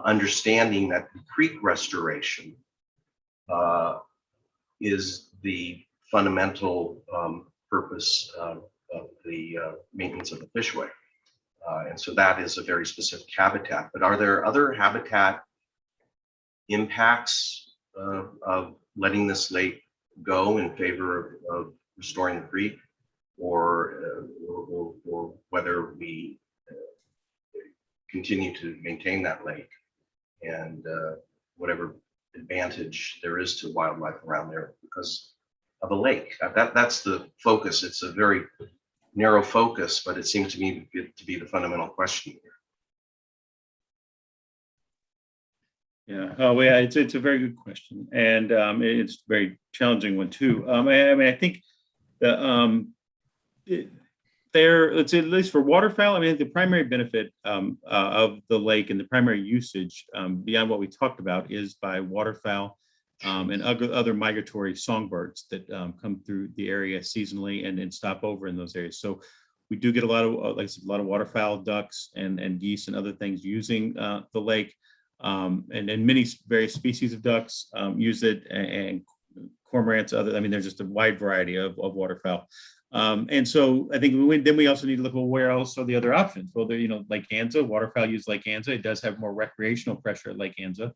understanding that the creek restoration is the fundamental purpose of the maintenance of the fishway. And so that is a very specific habitat. But are there other habitat impacts of letting this lake go in favor of restoring the creek, or whether we continue to maintain that lake and whatever advantage there is to wildlife around there because of a lake? That's the focus. It's a very narrow focus, but it seems to me to be the fundamental question here. Yeah. Oh, yeah. It's a very good question, and it's a very challenging one too. I think the let's say at least for waterfowl, I mean, the primary benefit of the lake and the primary usage beyond what we talked about is by waterfowl and other migratory songbirds that come through the area seasonally and stop over in those areas. So we do get a lot of, like I said, a lot of waterfowl, ducks, and geese and other things using the lake. And many various species of ducks use it, and cormorants, I mean, there's just a wide variety of waterfowl. And so I think then we also need to look, well, where else are the other options? Well, there, Lake Anza, waterfowl use Lake Anza. It does have more recreational pressure at Lake Anza,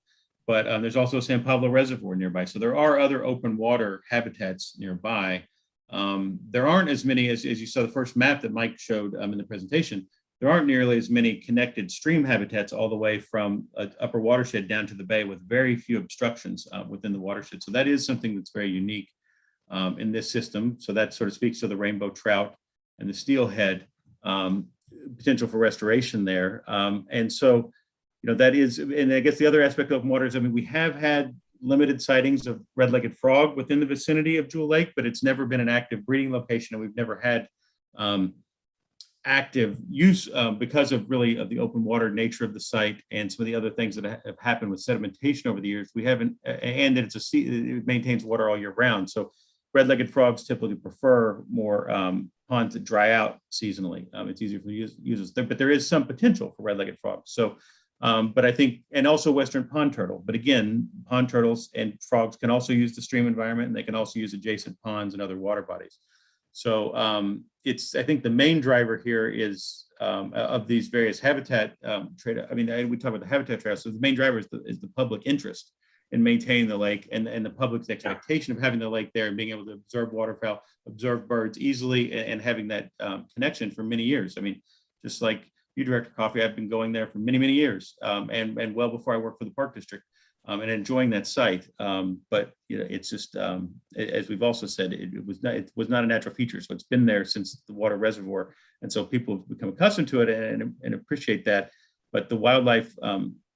but there's also San Pablo Reservoir nearby. So there are other open water habitats nearby. There aren't as many as you saw the first map that Mike showed in the presentation. There aren't nearly as many connected stream habitats all the way from upper watershed down to the bay, with very few obstructions within the watershed. So that is something that's very unique in this system. So that sort of speaks to the rainbow trout and the steelhead potential for restoration there. And so, that is, and I guess the other aspect of waters, I mean, we have had limited sightings of red-legged frog within the vicinity of Jewel Lake, but it's never been an active breeding location, and we've never had active use because of the open water nature of the site and some of the other things that have happened with sedimentation over the years. We haven't, and that it maintains water all year round. So red-legged frogs typically prefer more ponds that dry out seasonally. It's easier for users, but there is some potential for red-legged frogs. So, but I think, and also Western pond turtle. But again, pond turtles and frogs can also use the stream environment, and they can also use adjacent ponds and other water bodies. So I think the main driver here is of these various habitat trade. I mean, we talk about the habitat trade. So the main driver is the public interest in maintaining the lake, and the public's expectation of having the lake there and being able to observe waterfowl, observe birds easily, and having that connection for many years. I mean, just like you, Director Coffey, I've been going there for many, many years, and well before I worked for the Park District. And enjoying that site, but it's just as we've also said, it was not a natural feature, so it's been there since the water reservoir, and so people have become accustomed to it and appreciate that. But the wildlife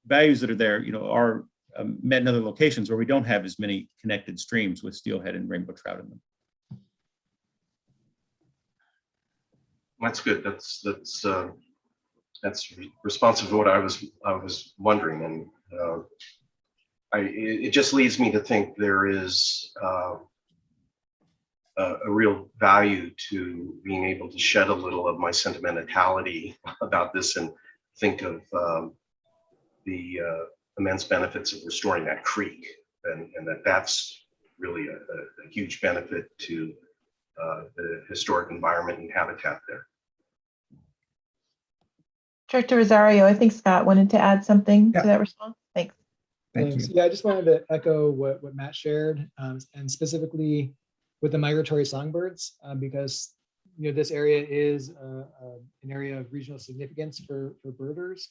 values that are there, are met in other locations where we don't have as many connected streams with steelhead and rainbow trout in them. That's good. That's responsive to what I was wondering, and. It just leads me to think there is a real value to being able to shed a little of my sentimentality about this and think of the immense benefits of restoring that creek, and that's really a huge benefit to the historic environment and habitat there. Director Rosario, I think Scott wanted to add something to that response. Thanks. Thank you. Yeah, I just wanted to echo what Matt shared, and specifically with the migratory songbirds, because this area is an area of regional significance for birders,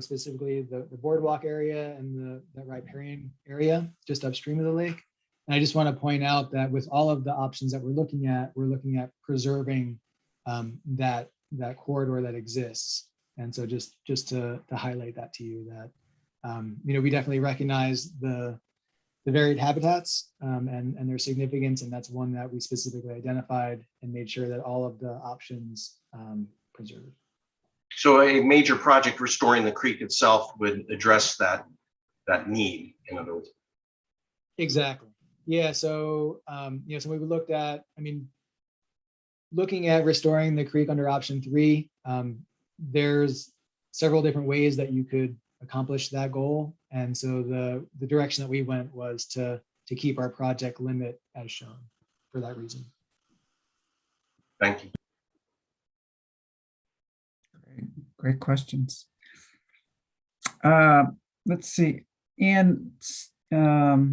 specifically the boardwalk area and the riparian area just upstream of the lake. And I just want to point out that with all of the options that we're looking at preserving that corridor that exists. And so just to highlight that to you, that we definitely recognize the varied habitats and their significance, and that's one that we specifically identified and made sure that all of the options preserved. So a major project restoring the creek itself would address that need, in other words. Exactly. Yeah. So so we looked at, looking at restoring the creek under option 3, there's several different ways that you could accomplish that goal. And so the direction that we went was to keep our project limit as shown for that reason. Thank you. Great questions. Let's see. And by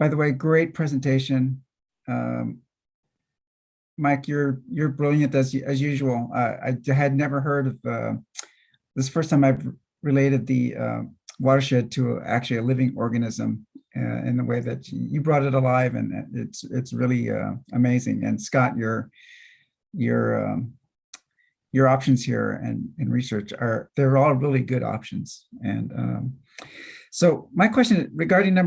the way, great presentation. Mike, you're brilliant as usual. I had never heard of this. First time I've related the watershed to actually a living organism in the way that you brought it alive, and it's really amazing. And Scott, your your options here and in research they're all really good options. And so my question regarding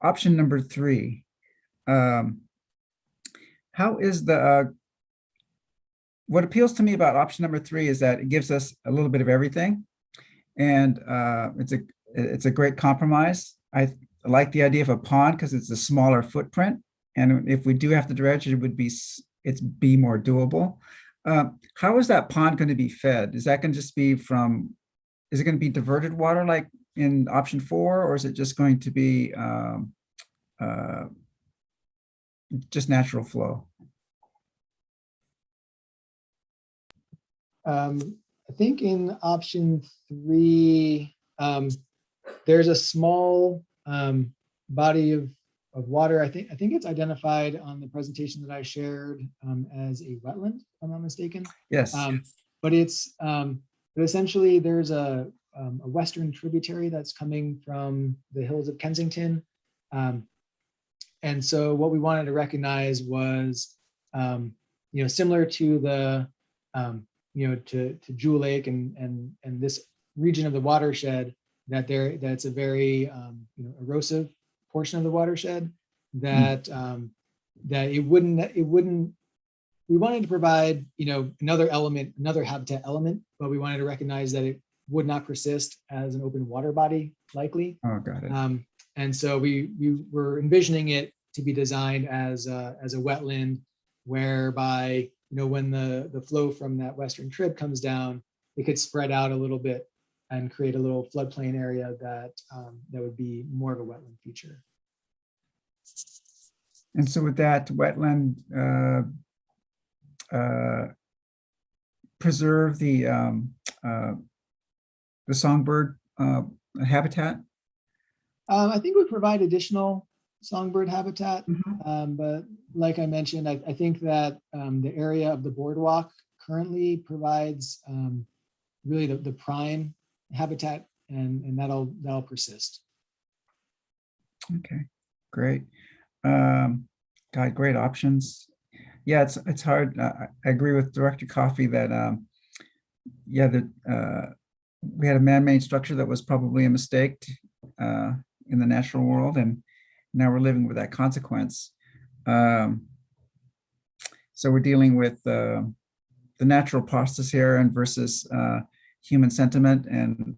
option number 3, how is what appeals to me about option number 3 is that it gives us a little bit of everything, and it's a great compromise. I like the idea of a pond because it's a smaller footprint, and if we do have to dredge, it's more doable. How is that pond going to be fed? Is that going to just be is it going to be diverted water like in option 4, or is it just going to be just natural flow? I think in option 3, there's a small body of water. I think it's identified on the presentation that I shared as a wetland, if I'm not mistaken. Yes. But it's but essentially there's a western tributary that's coming from the hills of Kensington. And so what we wanted to recognize was, similar to the, to Jewel Lake and this region of the watershed, that's a very erosive portion of the watershed, that it wouldn't. We wanted to provide another habitat element, but we wanted to recognize that it would not persist as an open water body likely. Oh, got it. And so we were envisioning it to be designed as a wetland, whereby when the flow from that western trib comes down, it could spread out a little bit and create a little floodplain area that would be more of a wetland feature. And so with that wetland, preserve the songbird habitat? I think we provide additional songbird habitat, but like I mentioned, I think that the area of the boardwalk currently provides really the prime habitat, and that'll persist. Okay, great. Got great options. Yeah, it's hard. I agree with Director Coffey that we had a man-made structure that was probably a mistake in the natural world, and now we're living with that consequence. So we're dealing with the natural process here and versus human sentiment, and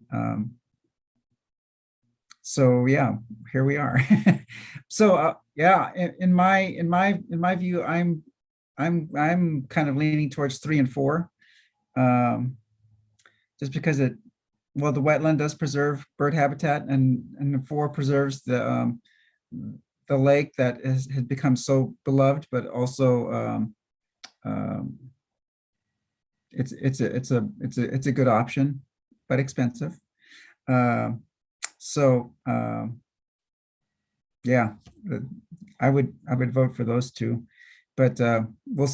so yeah, here we are. So yeah, in my view, I'm kind of leaning towards 3 and 4, just because the wetland does preserve bird habitat, and the 4 preserves the lake that has become so beloved, but also it's a good option, but expensive. Yeah, I would vote for those 2, but we'll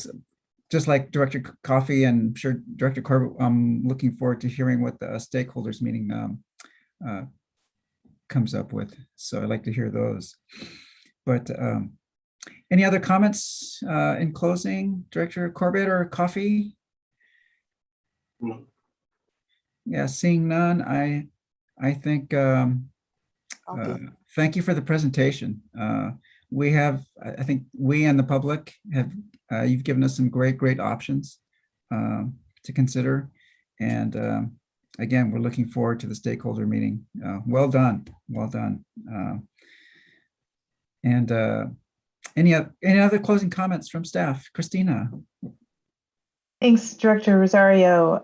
just like Director Coffey and I'm sure Director Corbett. I'm looking forward to hearing what the stakeholders meeting comes up with. So I'd like to hear those. But any other comments in closing, Director Corbett or Coffey? No. Yeah, seeing none, I think thank you for the presentation. I think we and the public have, you've given us some great options to consider. And again, we're looking forward to the stakeholder meeting. Well done. And any other closing comments from staff? Christina. Thanks, Director Rosario.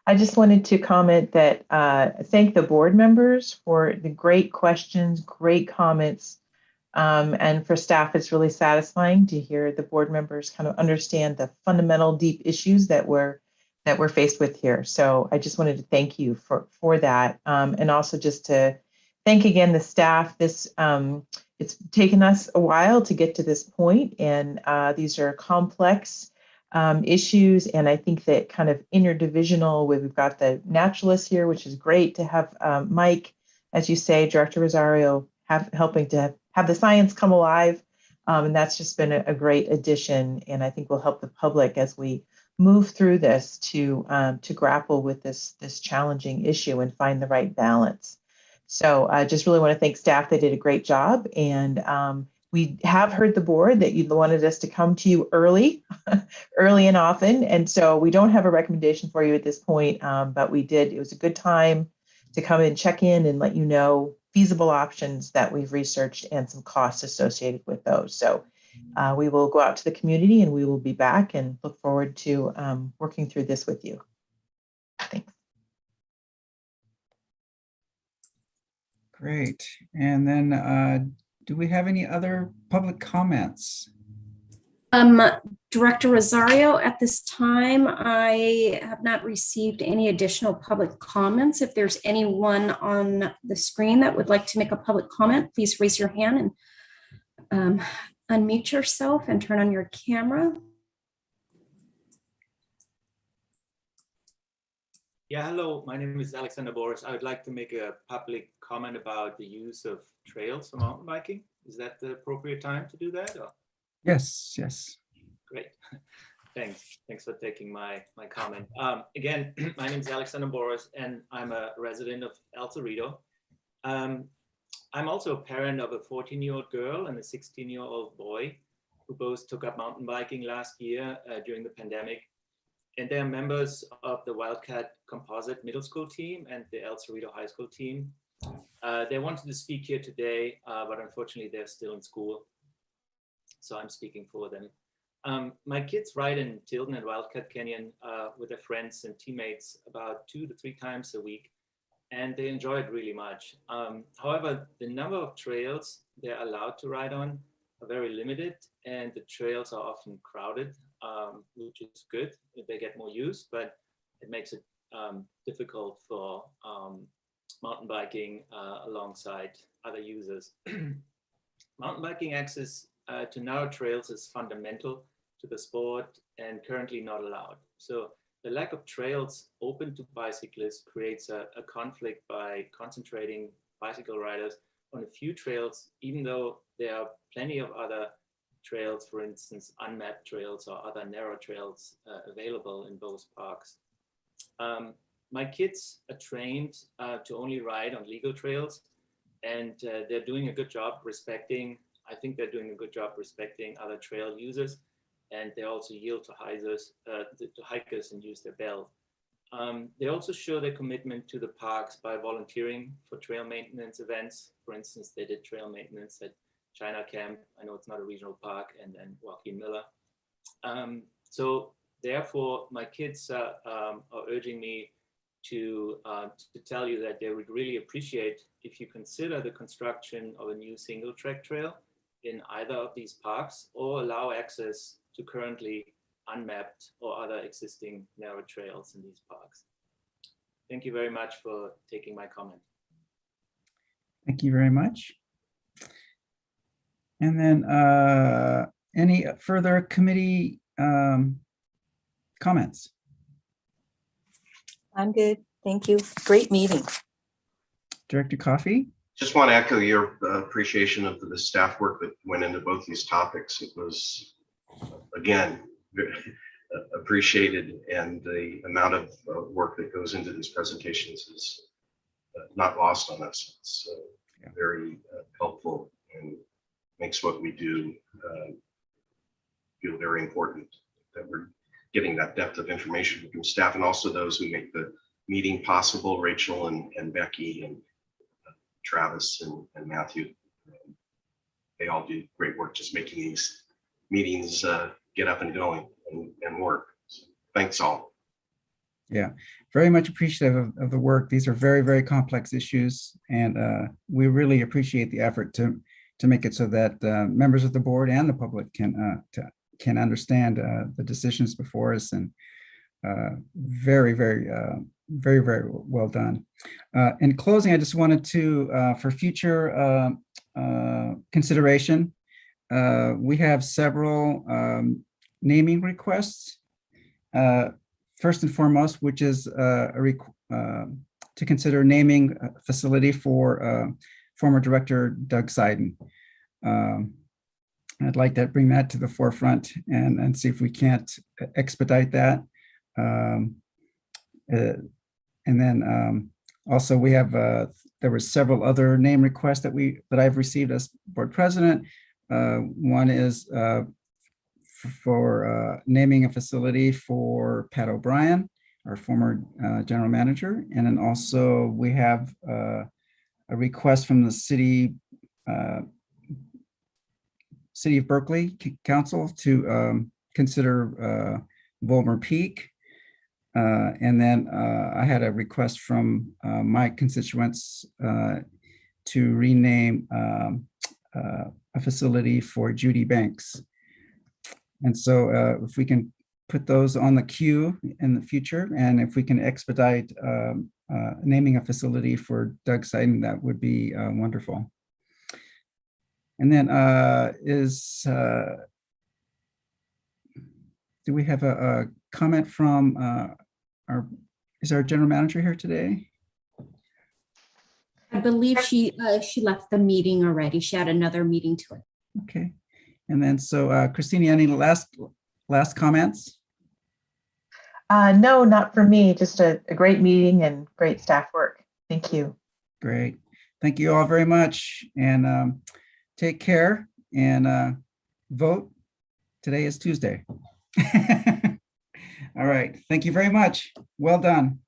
I just wanted to comment that thank the board members for the great questions, great comments. And for staff, it's really satisfying to hear the board members kind of understand the fundamental deep issues that we're faced with here. So I just wanted to thank you for that. And also just to thank again the staff. It's taken us a while to get to this point, and these are complex issues. And I think that kind of interdivisional, we've got the naturalists here, which is great to have Mike, as you say, Director Rosario, helping to have the science come alive. And that's just been a great addition. And I think will help the public as we move through this to grapple with this challenging issue and find the right balance. So I just really want to thank staff. They did a great job. And we have heard the board that you wanted us to come to you early, early and often. And so we don't have a recommendation for you at this point, but we did. It was a good time to come and check in and let you know feasible options that we've researched and some costs associated with those. So we will go out to the community and we will be back and look forward to working through this with you. Thanks. Great. And then do we have any other public comments? Director Rosario, at this time, I have not received any additional public comments. If there's anyone on the screen that would like to make a public comment, please raise your hand and unmute yourself and turn on your camera. Yeah, hello, my name is Alexander Boris. I would like to make a public comment about the use of trails for mountain biking. Is that the appropriate time to do that? Or? Yes, yes. Great, thanks for taking my comment. Again, my name is Alexander Boris and I'm a resident of El Cerrito. I'm also a parent of a 14-year-old girl and a 16-year-old boy who both took up mountain biking last year during the pandemic. And they are members of the Wildcat Composite Middle School team and the El Cerrito High School team. They wanted to speak here today, but unfortunately they're still in school. So I'm speaking for them. My kids ride in Tilden and Wildcat Canyon with their friends and teammates about 2 to 3 times a week, and they enjoy it really much. However, the number of trails they're allowed to ride on are very limited, and the trails are often crowded, which is good if they get more use, but it makes it difficult for mountain biking alongside other users. Mountain biking access to narrow trails is fundamental to the sport and currently not allowed. So the lack of trails open to bicyclists creates a conflict by concentrating bicycle riders on a few trails, even though there are plenty of other trails, for instance, unmapped trails or other narrow trails available in both parks. My kids are trained to only ride on legal trails, and they're doing a good job respecting, I think they're doing a good job respecting other trail users, and they also yield to hikers and use their bell. They also show their commitment to the parks by volunteering for trail maintenance events. For instance, they did trail maintenance at China Camp. I know it's not a regional park, and then Joaquin Miller. So therefore, my kids are urging me to tell you that they would really appreciate if you consider the construction of a new single track trail in either of these parks, or allow access to currently unmapped or other existing narrow trails in these parks. Thank you very much for taking my comment. Thank you very much. And then any further committee comments? I'm good. Thank you. Great meeting. Director Coffey? Just want to echo your appreciation of the staff work that went into both these topics. It was, again, very appreciated, and the amount of work that goes into these presentations is not lost on us. It's very helpful and makes what we do feel very important, that we're getting that depth of information from staff, and also those who make the meeting possible, Rachel and Becky and Travis and Matthew. They all do great work just making these meetings get up and going and work. So thanks all. Yeah, very much appreciative of the work. These are very, very complex issues, and we really appreciate the effort to make it so that members of the board and the public can understand the decisions before us, and very, very well done. In closing, I just wanted to, for future consideration, we have several naming requests. First and foremost, which is to consider naming a facility for former Director Doug Seiden. I'd like to bring that to the forefront and see if we can't expedite that. And then also we have, there were several other name requests that I've received as board president. One is for naming a facility for Pat O'Brien, our former general manager. And then also we have a request from the City of Berkeley Council to consider Volmer Peak. And then I had a request from my constituents to rename a facility for Judy Banks. And so if we can put those on the queue in the future, and if we can expedite naming a facility for Doug Seiden, that would be wonderful. And then do we have a comment from our general manager here today? I believe she left the meeting already. She had another meeting to it. Okay. And then so Christina, any last comments? No, not for me. Just a great meeting and great staff work. Thank you. Great. Thank you all very much. And take care and vote. Today is Tuesday. All right. Thank you very much. Well done.